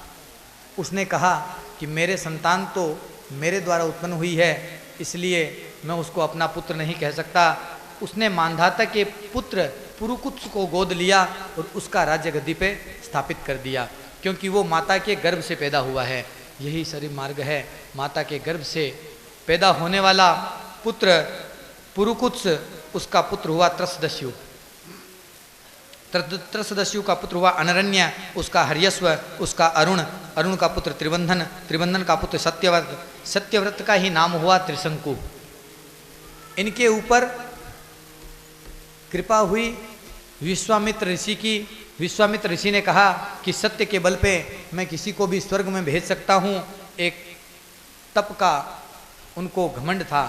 उसने कहा कि मेरे संतान तो मेरे द्वारा उत्पन्न हुई है, इसलिए मैं उसको अपना पुत्र नहीं कह सकता। उसने मानधाता के पुत्र पुरुकुत्स को गोद लिया और उसका राज्य गद्दी पे स्थापित कर दिया, क्योंकि वो माता के गर्भ से पैदा हुआ है। यही सरी मार्ग है। माता के गर्भ से पैदा होने वाला पुत्र पुरुकुत्स, उसका पुत्र हुआ त्रसदस्यु। त्रसदस्यु का पुत्र हुआ अनरण्य, उसका हर्यस्व, उसका अरुण, अरुण का पुत्र त्रिबंधन, त्रिबंधन का पुत्र सत्यव्रत, सत्यव्रत का ही नाम हुआ त्रिशंकु। इनके ऊपर कृपा हुई विश्वामित्र ऋषि की। विश्वामित्र ऋषि ने कहा कि सत्य के बल पे मैं किसी को भी स्वर्ग में भेज सकता हूँ। एक तप का उनको घमंड था।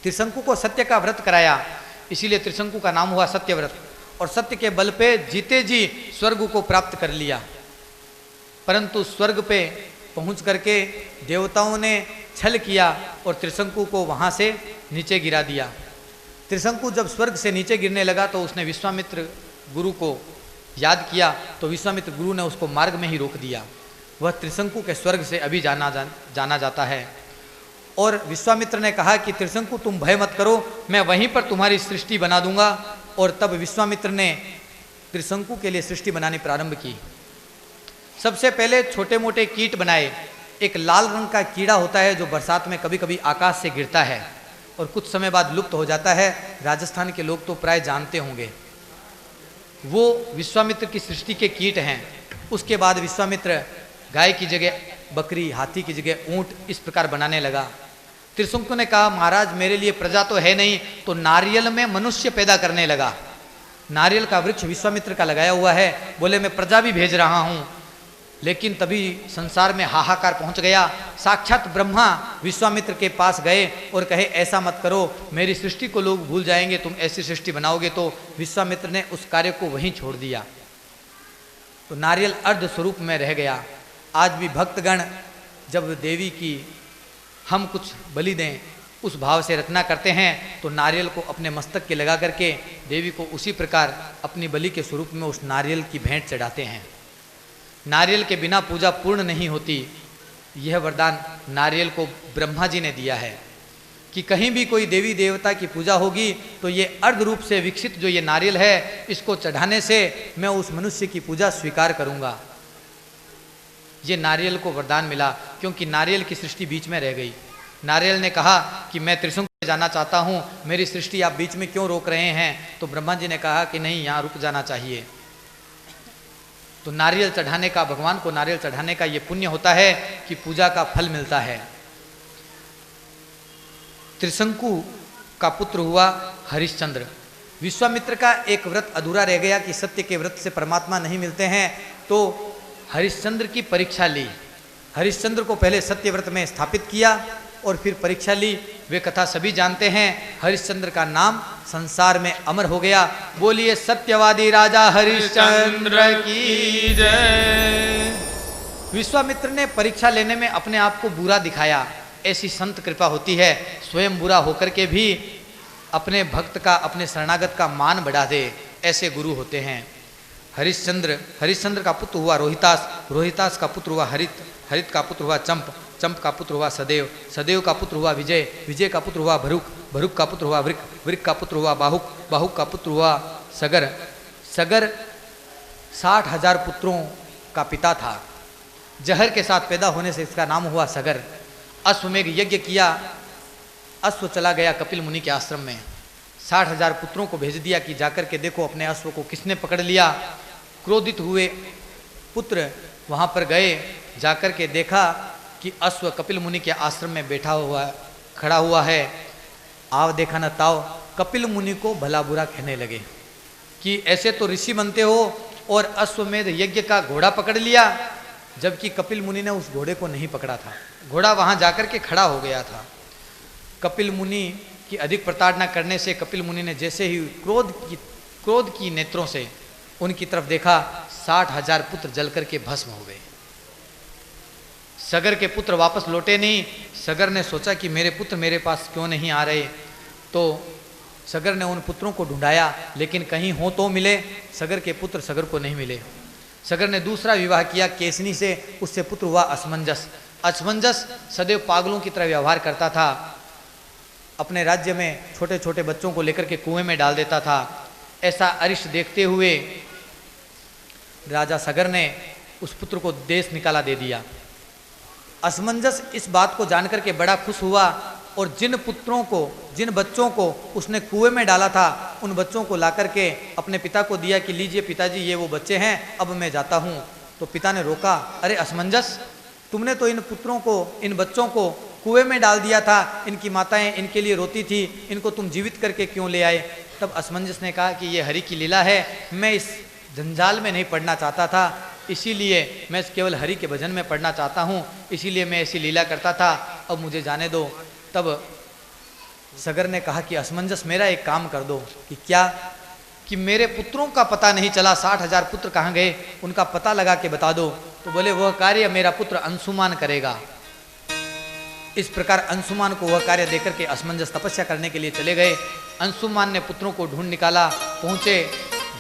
त्रिशंकु को सत्य का व्रत कराया, इसीलिए त्रिशंकु का नाम हुआ सत्यव्रत। और सत्य के बल पे जीते जी स्वर्ग को प्राप्त कर लिया। परंतु स्वर्ग पे पहुंच करके देवताओं ने छल किया और त्रिशंकु को वहां से नीचे गिरा दिया। त्रिशंकु जब स्वर्ग से नीचे गिरने लगा तो उसने विश्वामित्र गुरु को याद किया, तो विश्वामित्र गुरु ने उसको मार्ग में ही रोक दिया। वह त्रिशंकु के स्वर्ग से अभी जाना जाता है। और विश्वामित्र ने कहा कि त्रिशंकु तुम भय मत करो, मैं वहीं पर तुम्हारी सृष्टि बना दूंगा। और तब विश्वामित्र ने त्रिशंकु के लिए सृष्टि बनानी प्रारंभ की। सबसे पहले छोटे मोटे कीट बनाए। एक लाल रंग का कीड़ा होता है जो बरसात में कभी कभी आकाश से गिरता है और कुछ समय बाद लुप्त हो जाता है। राजस्थान के लोग तो प्राय जानते होंगे, वो विश्वामित्र की सृष्टि के कीट हैं। उसके बाद विश्वामित्र गाय की जगह बकरी, हाथी की जगह ऊंट, इस प्रकार बनाने लगा। त्रिशंकु ने कहा महाराज मेरे लिए प्रजा तो है नहीं, तो नारियल में मनुष्य पैदा करने लगा। नारियल का वृक्ष विश्वामित्र का लगाया हुआ है। बोले मैं प्रजा भी भेज रहा हूँ। लेकिन तभी संसार में हाहाकार पहुंच गया। साक्षात ब्रह्मा विश्वामित्र के पास गए और कहे ऐसा मत करो, मेरी सृष्टि को लोग भूल जाएंगे, तुम ऐसी सृष्टि बनाओगे। तो विश्वामित्र ने उस कार्य को वहीं छोड़ दिया। तो नारियल अर्ध स्वरूप में रह गया। आज भी भक्तगण जब देवी की हम कुछ बलि दें उस भाव से रचना करते हैं, तो नारियल को अपने मस्तक के लगा करके देवी को उसी प्रकार अपनी बलि के स्वरूप में उस नारियल की भेंट चढ़ाते हैं। नारियल के बिना पूजा पूर्ण नहीं होती। यह वरदान नारियल को ब्रह्मा जी ने दिया है कि कहीं भी कोई देवी देवता की पूजा होगी तो ये अर्ध रूप से विकसित जो ये नारियल है, इसको चढ़ाने से मैं उस मनुष्य की पूजा स्वीकार करूंगा। ये नारियल को वरदान मिला क्योंकि नारियल की सृष्टि बीच में रह गई। नारियल ने कहा कि मैं त्रिशंकु जाना चाहता हूँ, मेरी सृष्टि आप बीच में क्यों रोक रहे हैं? तो ब्रह्मा जी ने कहा कि नहीं, यहाँ रुक जाना चाहिए। तो नारियल चढ़ाने का, भगवान को नारियल चढ़ाने का ये पुण्य होता है कि पूजा का फल मिलता है। त्रिशंकु का पुत्र हुआ हरिश्चंद्र। विश्वामित्र का एक व्रत अधूरा रह गया कि सत्य के व्रत से परमात्मा नहीं मिलते हैं, तो हरिश्चंद्र की परीक्षा ली। हरिश्चंद्र को पहले सत्य व्रत में स्थापित किया और फिर परीक्षा ली। वे कथा सभी जानते हैं। हरिश्चंद्र का नाम संसार में अमर हो गया। बोलिए सत्यवादी राजा हरिश्चंद्र की जय। विश्वामित्र ने परीक्षा लेने में अपने आप को बुरा दिखाया। ऐसी संत कृपा होती है, स्वयं बुरा होकर के भी अपने भक्त का, अपने शरणागत का मान बढ़ा दे, ऐसे गुरु होते हैं। हरिश्चंद्र का पुत्र हुआ रोहितास, रोहितास का पुत्र हुआ हरित, हरित का पुत्र हुआ चंप, चंप का पुत्र हुआ सदेव, सदेव का पुत्र हुआ विजय, विजय का पुत्र हुआ भरुक, भरुक का पुत्र हुआ वृक, वृक का पुत्र हुआ बाहुक, बाहुक का पुत्र हुआ सगर, सगर 60,000 पुत्रों का पिता था। जहर के साथ पैदा होने से इसका नाम हुआ सगर। अश्वमेघ यज्ञ किया, अश्व चला गया कपिल मुनि के आश्रम में। 60,000 पुत्रों को भेज दिया कि जाकर के देखो अपने अश्व को किसने पकड़ लिया। क्रोधित हुए पुत्र वहाँ पर गए, जाकर के देखा कि अश्व कपिल मुनि के आश्रम में बैठा हुआ, खड़ा हुआ है। आव देखा न ताव, कपिल मुनि को भला बुरा कहने लगे कि ऐसे तो ऋषि बनते हो और अश्वमेध यज्ञ का घोड़ा पकड़ लिया, जबकि कपिल मुनि ने उस घोड़े को नहीं पकड़ा था। घोड़ा वहाँ जाकर के खड़ा हो गया था। कपिल मुनि की अधिक प्रताड़ना करने से कपिल मुनि ने जैसे ही क्रोध की नेत्रों से उनकी तरफ देखा, 60,000 पुत्र जल करके भस्म हो गए। सगर के पुत्र वापस लौटे नहीं। सगर ने सोचा कि मेरे पुत्र मेरे पास क्यों नहीं आ रहे, तो सगर ने उन पुत्रों को ढूंढाया, लेकिन कहीं हो तो मिले। सगर के पुत्र सगर को नहीं मिले। सगर ने दूसरा विवाह किया केसनी से, उससे पुत्र हुआ असमंजस। असमंजस सदैव पागलों की तरह व्यवहार करता था। अपने राज्य में छोटे छोटे बच्चों को लेकर के कुएं में डाल देता था। ऐसा अरिष्ट देखते हुए राजा सगर ने उस पुत्र को देश निकाला दे दिया। असमंजस इस बात को जानकर के बड़ा खुश हुआ और जिन पुत्रों को, जिन बच्चों को उसने कुएं में डाला था, उन बच्चों को लाकर के अपने पिता को दिया कि लीजिए पिताजी, ये वो बच्चे हैं, अब मैं जाता हूँ। तो पिता ने रोका, अरे असमंजस, तुमने तो इन पुत्रों को, इन बच्चों को कुएं में डाल दिया था, इनकी माताएं इनके लिए रोती थी, इनको तुम जीवित करके क्यों ले आए? तब असमंजस ने कहा कि ये हरि की लीला है, मैं इस जंजाल में नहीं पढ़ना चाहता था, इसीलिए मैं केवल हरि के भजन में पढ़ना चाहता हूँ, इसीलिए मैं ऐसी लीला करता था, अब मुझे जाने दो। तब सगर ने कहा कि असमंजस, मेरा एक काम कर दो। कि क्या? कि मेरे पुत्रों का पता नहीं चला, 60,000 पुत्र कहाँ गए, उनका पता लगा के बता दो। तो बोले वह कार्य मेरा पुत्र अंशुमान करेगा। इस प्रकार अंशुमान को वह कार्य देकर के असमंजस तपस्या करने के लिए चले गए। अंशुमान ने पुत्रों को ढूंढ निकाला, पहुंचे,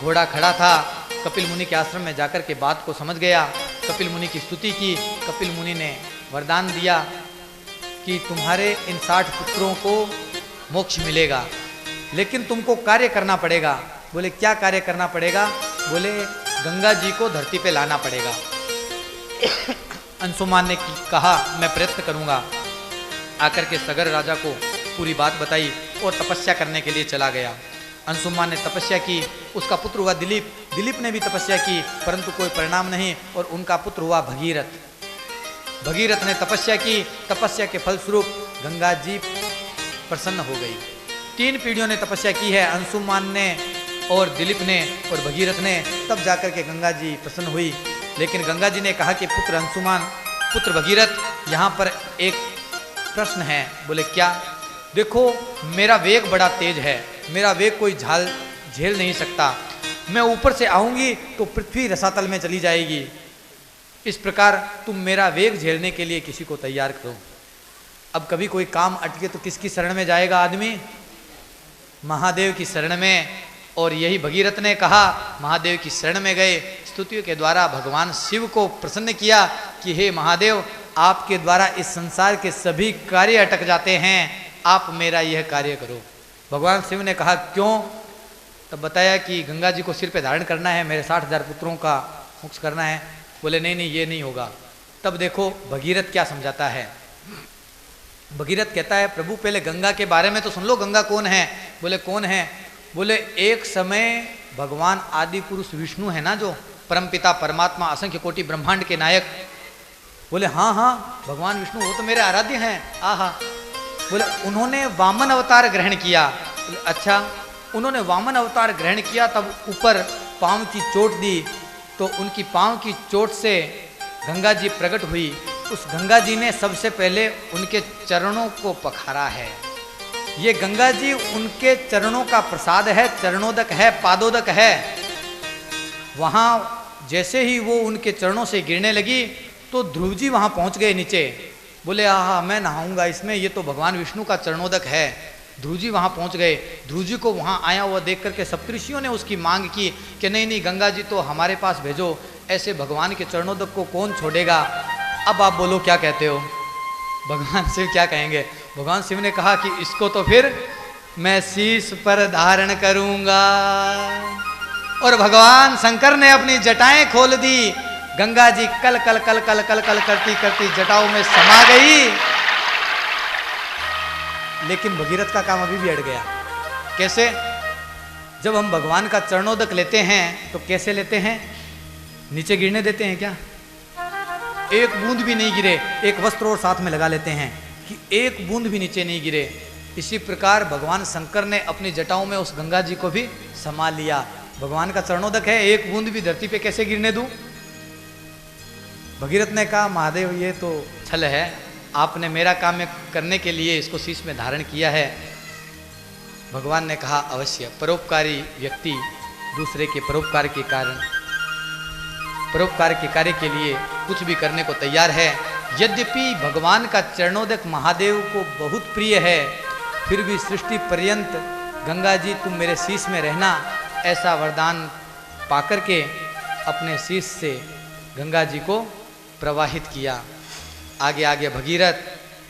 घोड़ा खड़ा था, कपिल मुनि के आश्रम में जाकर के बात को समझ गया, कपिल मुनि की स्तुति की। कपिल मुनि ने वरदान दिया कि तुम्हारे इन 60 पुत्रों को मोक्ष मिलेगा, लेकिन तुमको कार्य करना पड़ेगा। बोले क्या कार्य करना पड़ेगा? बोले गंगा जी को धरती पे लाना पड़ेगा। अंशुमान ने कहा मैं प्रयत्न करूंगा। आकर के सगर राजा को पूरी बात बताई और तपस्या करने के लिए चला गया। अंशुमान ने तपस्या की, उसका पुत्र हुआ दिलीप, दिलीप ने भी तपस्या की, परंतु कोई परिणाम नहीं, और उनका पुत्र हुआ भगीरथ। भगीरथ ने तपस्या की, तपस्या के फलस्वरूप गंगा जी प्रसन्न हो गई। 3 पीढ़ियों ने तपस्या की है, अंशुमान ने और दिलीप ने और भगीरथ ने, तब जाकर के गंगा जी प्रसन्न हुई। लेकिन गंगा जी ने कहा कि पुत्र अंशुमान, पुत्र भगीरथ, यहाँ पर एक प्रश्न है। बोले क्या? देखो मेरा वेग बड़ा तेज है, मेरा वेग कोई झेल नहीं सकता, मैं ऊपर से आऊंगी तो पृथ्वी रसातल में चली जाएगी। इस प्रकार तुम मेरा वेग झेलने के लिए किसी को तैयार करो। अब कभी कोई काम अटके तो किसकी शरण में जाएगा आदमी? महादेव की शरण में। और यही भगीरथ ने कहा, महादेव की शरण में गए, स्तुतियों के द्वारा भगवान शिव को प्रसन्न किया कि हे महादेव, आपके द्वारा इस संसार के सभी कार्य अटक जाते हैं, आप मेरा यह कार्य करो। भगवान शिव ने कहा क्यों? तब बताया कि गंगा जी को सिर पे धारण करना है, मेरे 60,000 पुत्रों का मोक्ष करना है। बोले नहीं नहीं, ये नहीं होगा। तब देखो भगीरथ क्या समझाता है। भगीरथ कहता है प्रभु पहले गंगा के बारे में तो सुन लो, गंगा कौन है? बोले कौन है? बोले एक समय भगवान आदि पुरुष विष्णु है ना, जो परमपिता परमात्मा असंख्य कोटि ब्रह्मांड के नायक। बोले हाँ हाँ भगवान विष्णु, वो तो मेरे आराध्य हैं। आहा। बोले उन्होंने वामन अवतार ग्रहण किया। बोले अच्छा, उन्होंने वामन अवतार ग्रहण किया, तब ऊपर पांव की चोट दी, तो उनकी पांव की चोट से गंगा जी प्रकट हुई। उस गंगा जी ने सबसे पहले उनके चरणों को पखारा है। ये गंगा जी उनके चरणों का प्रसाद है, चरणोदक है, पादोदक है। वहाँ जैसे ही वो उनके चरणों से गिरने लगी तो ध्रुव जी वहाँ पहुँच गए नीचे। बोले आहा मैं नहाऊंगा इसमें, ये तो भगवान विष्णु का चरणोदक है। ध्रुव जी वहाँ पहुँच गए। ध्रुव जी को वहाँ आया हुआ देख करके सप्तऋषियों ने उसकी मांग की कि नहीं नहीं गंगा जी तो हमारे पास भेजो, ऐसे भगवान के चरणोदक को कौन छोड़ेगा। अब आप बोलो क्या कहते हो? भगवान शिव क्या कहेंगे? भगवान शिव ने कहा कि इसको तो फिर मैं शीश पर धारण करूंगा। और भगवान शंकर ने अपनी जटाएं खोल दी। गंगा जी कल कल कल कल कल कल करती करती जटाओं में समा गई। लेकिन भगीरथ का काम अभी भी अड़ गया। कैसे? जब हम भगवान का चरणोदक लेते हैं तो कैसे लेते हैं? नीचे गिरने देते हैं क्या? एक बूंद भी नहीं गिरे, एक वस्त्र और साथ में लगा लेते हैं कि एक बूंद भी नीचे नहीं गिरे। इसी प्रकार भगवान शंकर ने अपनी जटाओं में उस गंगा जी को भी समा लिया। भगवान का चरणोदक है, एक बूंद भी धरती पे कैसे गिरने दूं? भगीरथ ने कहा महादेव ये तो छल है, आपने मेरा काम करने के लिए इसको शीश में धारण किया है। भगवान ने कहा अवश्य, परोपकारी व्यक्ति दूसरे के परोपकार के कारण, परोपकार के कार्य के लिए कुछ भी करने को तैयार है। यद्यपि भगवान का चरणोदक महादेव को बहुत प्रिय है, फिर भी सृष्टि पर्यंत गंगा जी तुम मेरे शीश में रहना, ऐसा वरदान पाकर के अपने शीश से गंगा जी को प्रवाहित किया। आगे आगे भगीरथ,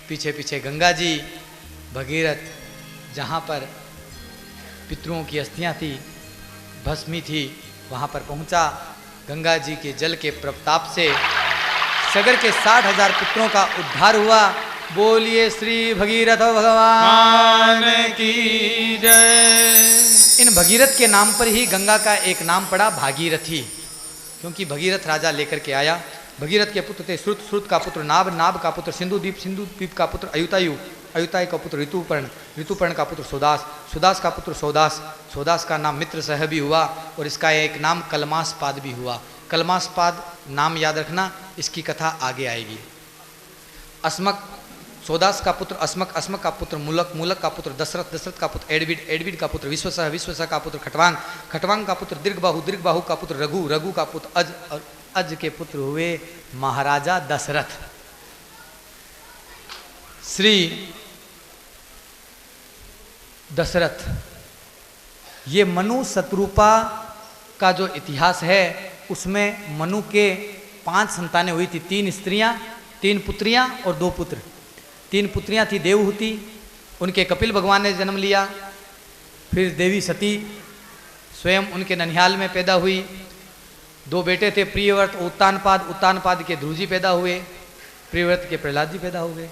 पीछे पीछे गंगा जी। भगीरथ जहाँ पर पितरों की अस्थियाँ थी, भस्मी थी, वहाँ पर पहुँचा। गंगा जी के जल के प्रताप से सगर के 60,000 पुत्रों का उद्धार हुआ। बोलिए श्री भगीरथ भगवान की जय। इन भगीरथ के नाम पर ही गंगा का एक नाम पड़ा भागीरथी, क्योंकि भगीरथ राजा लेकर के आया। भगीरथ के पुत्र थे श्रुत, श्रुत का पुत्र नाभ, नाभ का पुत्र सिंधुदीप, सिंधुदीप का पुत्र अयुतायु, अयुताय का पुत्र ऋतुपर्ण, ऋतुपर्ण का पुत्र सोदास, सोदास का पुत्र सौदास, सौदास का नाम मित्र सह भी हुआ और इसका एक नाम कलमासपाद भी हुआ। कलमासपाद नाम याद रखना, इसकी कथा आगे आएगी। अस्मक, सौदास का पुत्र अस्मक, अस्मक का पुत्र मूलक, मूलक का पुत्र दशरथ, दशरथ का पुत्र एडविड, एडविड का पुत्र विश्वसह, विश्वसह का पुत्र खटवांग, खटवांग का पुत्र दीर्घबाहु, दीर्घबाहु का पुत्र रघु, रघु का पुत्र अज, और अज के पुत्र हुए महाराजा दशरथ। श्री दशरथ, ये मनु शत्रुपा का जो इतिहास है उसमें मनु के 5 संतानें हुई थी, 3 स्त्रियां, 3 पुत्रियां और 2 पुत्र। 3 पुत्रियां थी देवहूति, उनके कपिल भगवान ने जन्म लिया। फिर देवी सती स्वयं उनके ननिहाल में पैदा हुई। 2 बेटे थे प्रियव्रत उत्तानपाद, उत्तानपाद के ध्रुवजी पैदा हुए, प्रियव्रत के प्रहलाद जी पैदा हुए।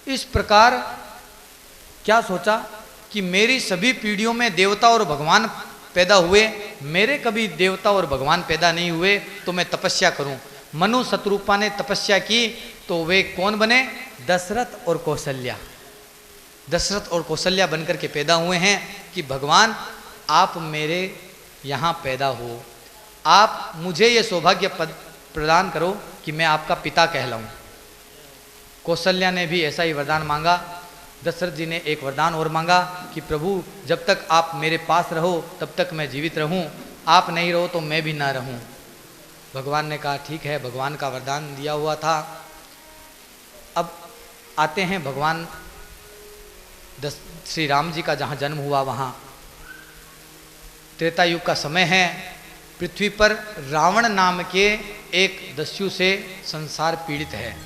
इस प्रकार क्या सोचा कि मेरी सभी पीढ़ियों में देवता और भगवान पैदा हुए, मेरे कभी देवता और भगवान पैदा नहीं हुए, तो मैं तपस्या करूं। मनु शत्रुपा ने तपस्या की तो वे कौन बने? दशरथ और कौशल्या। दशरथ और कौशल्या बनकर के पैदा हुए हैं कि भगवान आप मेरे यहाँ पैदा हो, आप मुझे ये सौभाग्य पद प्रदान करो कि मैं आपका पिता कहलाऊं। कौशल्या ने भी ऐसा ही वरदान मांगा। दशरथ जी ने एक वरदान और मांगा कि प्रभु जब तक आप मेरे पास रहो तब तक मैं जीवित रहूं, आप नहीं रहो तो मैं भी ना रहूं। भगवान ने कहा ठीक है, भगवान का वरदान दिया हुआ था। अब आते हैं भगवान श्री राम जी का जहाँ जन्म हुआ वहाँ त्रेता युग का समय है। पृथ्वी पर रावण नाम के एक दस्यु से संसार पीड़ित है।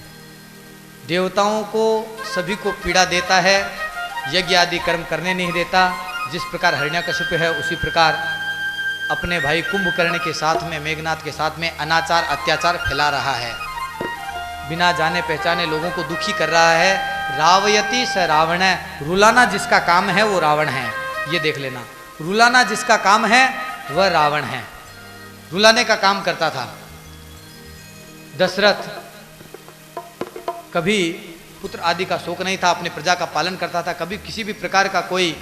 देवताओं को सभी को पीड़ा देता है, यज्ञ आदि कर्म करने नहीं देता। जिस प्रकार हिरण्यकशिप है उसी प्रकार अपने भाई कुंभकर्ण के साथ में, मेघनाथ के साथ में अनाचार अत्याचार फैला रहा है। बिना जाने पहचाने लोगों को दुखी कर रहा है। रावयति स रावण, रुलाना जिसका काम है वो रावण है। ये देख लेना, रुलाना जिसका काम है वह रावण है, रुलाने का काम करता था। दशरथ कभी पुत्र आदि का शोक नहीं था, अपने प्रजा का पालन करता था, कभी किसी भी प्रकार का कोई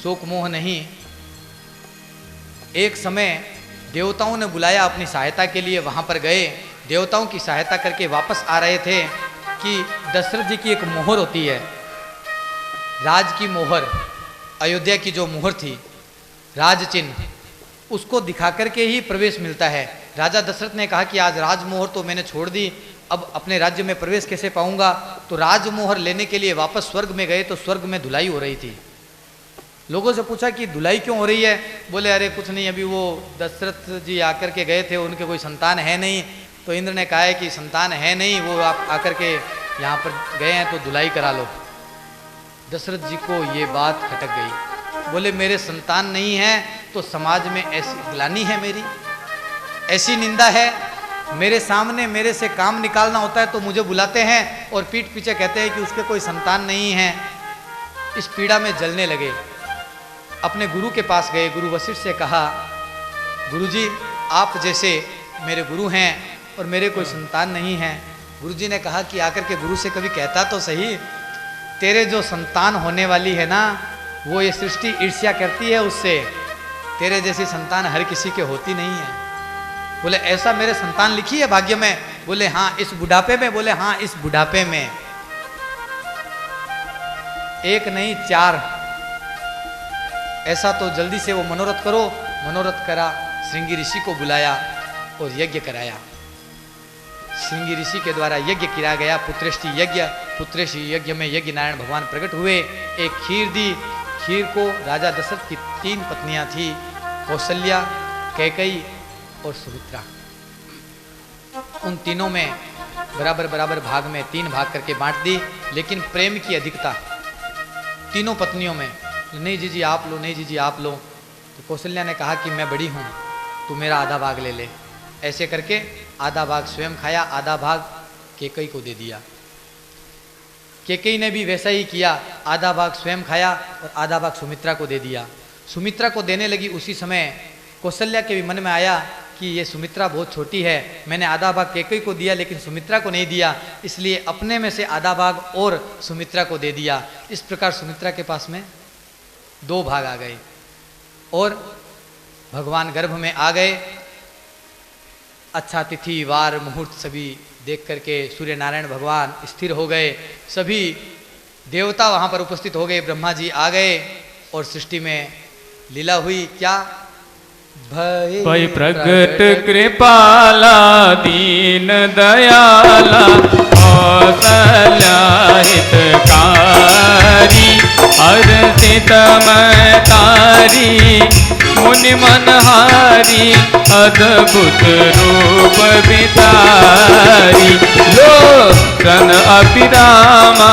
शोक मोह नहीं। एक समय देवताओं ने बुलाया अपनी सहायता के लिए, वहां पर गए, देवताओं की सहायता करके वापस आ रहे थे कि दशरथ जी की एक मोहर होती है, राज की मोहर, अयोध्या की जो मोहर थी राज चिन्ह, उसको दिखा करके ही प्रवेश मिलता है। राजा दशरथ ने कहा कि आज राजमोहर तो मैंने छोड़ दी, अब अपने राज्य में प्रवेश कैसे पाऊंगा। तो राजमोहर लेने के लिए वापस स्वर्ग में गए तो स्वर्ग में धुलाई हो रही थी। लोगों से पूछा कि धुलाई क्यों हो रही है? बोले अरे कुछ नहीं, अभी वो दशरथ जी आकर के गए थे, उनके कोई संतान है नहीं, तो इंद्र ने कहा है कि संतान है नहीं, वो आप आकर के यहाँ पर गए हैं तो धुलाई करा लो। दशरथ जी को ये बात खटक गई। बोले मेरे संतान नहीं है तो समाज में ऐसी ग्लानि है, मेरी ऐसी निंदा है, मेरे सामने मेरे से काम निकालना होता है तो मुझे बुलाते हैं और पीठ पीछे कहते हैं कि उसके कोई संतान नहीं है। इस पीड़ा में जलने लगे। अपने गुरु के पास गए, गुरु वशिष्ठ से कहा गुरुजी आप जैसे मेरे गुरु हैं और मेरे कोई संतान नहीं है। गुरुजी ने कहा कि आकर के गुरु से कभी कहता तो सही, तेरे जो संतान होने वाली है ना वो ये सृष्टि ईर्ष्या करती है उससे, तेरे जैसी संतान हर किसी के होती नहीं है। बोले ऐसा मेरे संतान लिखी है भाग्य में? बोले हाँ इस बुढ़ापे में। बोले हाँ इस बुढ़ापे में, एक नहीं 4। ऐसा तो जल्दी से वो मनोरथ करो। मनोरथ करा, श्रृंगी ऋषि को बुलाया और यज्ञ कराया। श्रृंगी ऋषि के द्वारा यज्ञ किया गया, पुत्रेष्टि यज्ञ। पुत्रेष्टि यज्ञ में यज्ञ नारायण भगवान प्रकट हुए, एक खीर दी। खीर को राजा दशरथ की 3 पत्नियां थी, कौशल्या, कैकेयी और सुमित्रा। उन तीनों में बराबर बराबर भाग में 3 भाग करके बांट दी, लेकिन प्रेम की अधिकता तीनों पत्नियों में। नहीं जीजी आप लो, नहीं जीजी आप लो। तो कौशल्या ने कहा कि मैं बड़ी हूँ, तू मेरा आधा भाग ले ले। ऐसे करके आधा भाग स्वयं खाया, आधा भाग कैकेयी को दे दिया। कैकेयी ने भी वैसा ही किया, आधा भाग स्वयं खाया और आधा भाग सुमित्रा को दे दिया। सुमित्रा को देने लगी, उसी समय कौशल्या के भी मन में आया कि ये सुमित्रा बहुत छोटी है, मैंने आधा भाग कैकेयी को दिया लेकिन सुमित्रा को नहीं दिया, इसलिए अपने में से आधा भाग और सुमित्रा को दे दिया। इस प्रकार सुमित्रा के पास में 2 भाग आ गए और भगवान गर्भ में आ गए। अच्छा तिथि वार मुहूर्त सभी देख करके सूर्य नारायण भगवान स्थिर हो गए, सभी देवता वहां पर उपस्थित हो गए, ब्रह्मा जी आ गए और सृष्टि में लीला हुई। क्या भय प्रगट कृपाला दीन दयाला कौशल्या हितकारी हर्षित तारी मुनि मनहारी अद्भुत रूप बितारी लोचन अभिरामा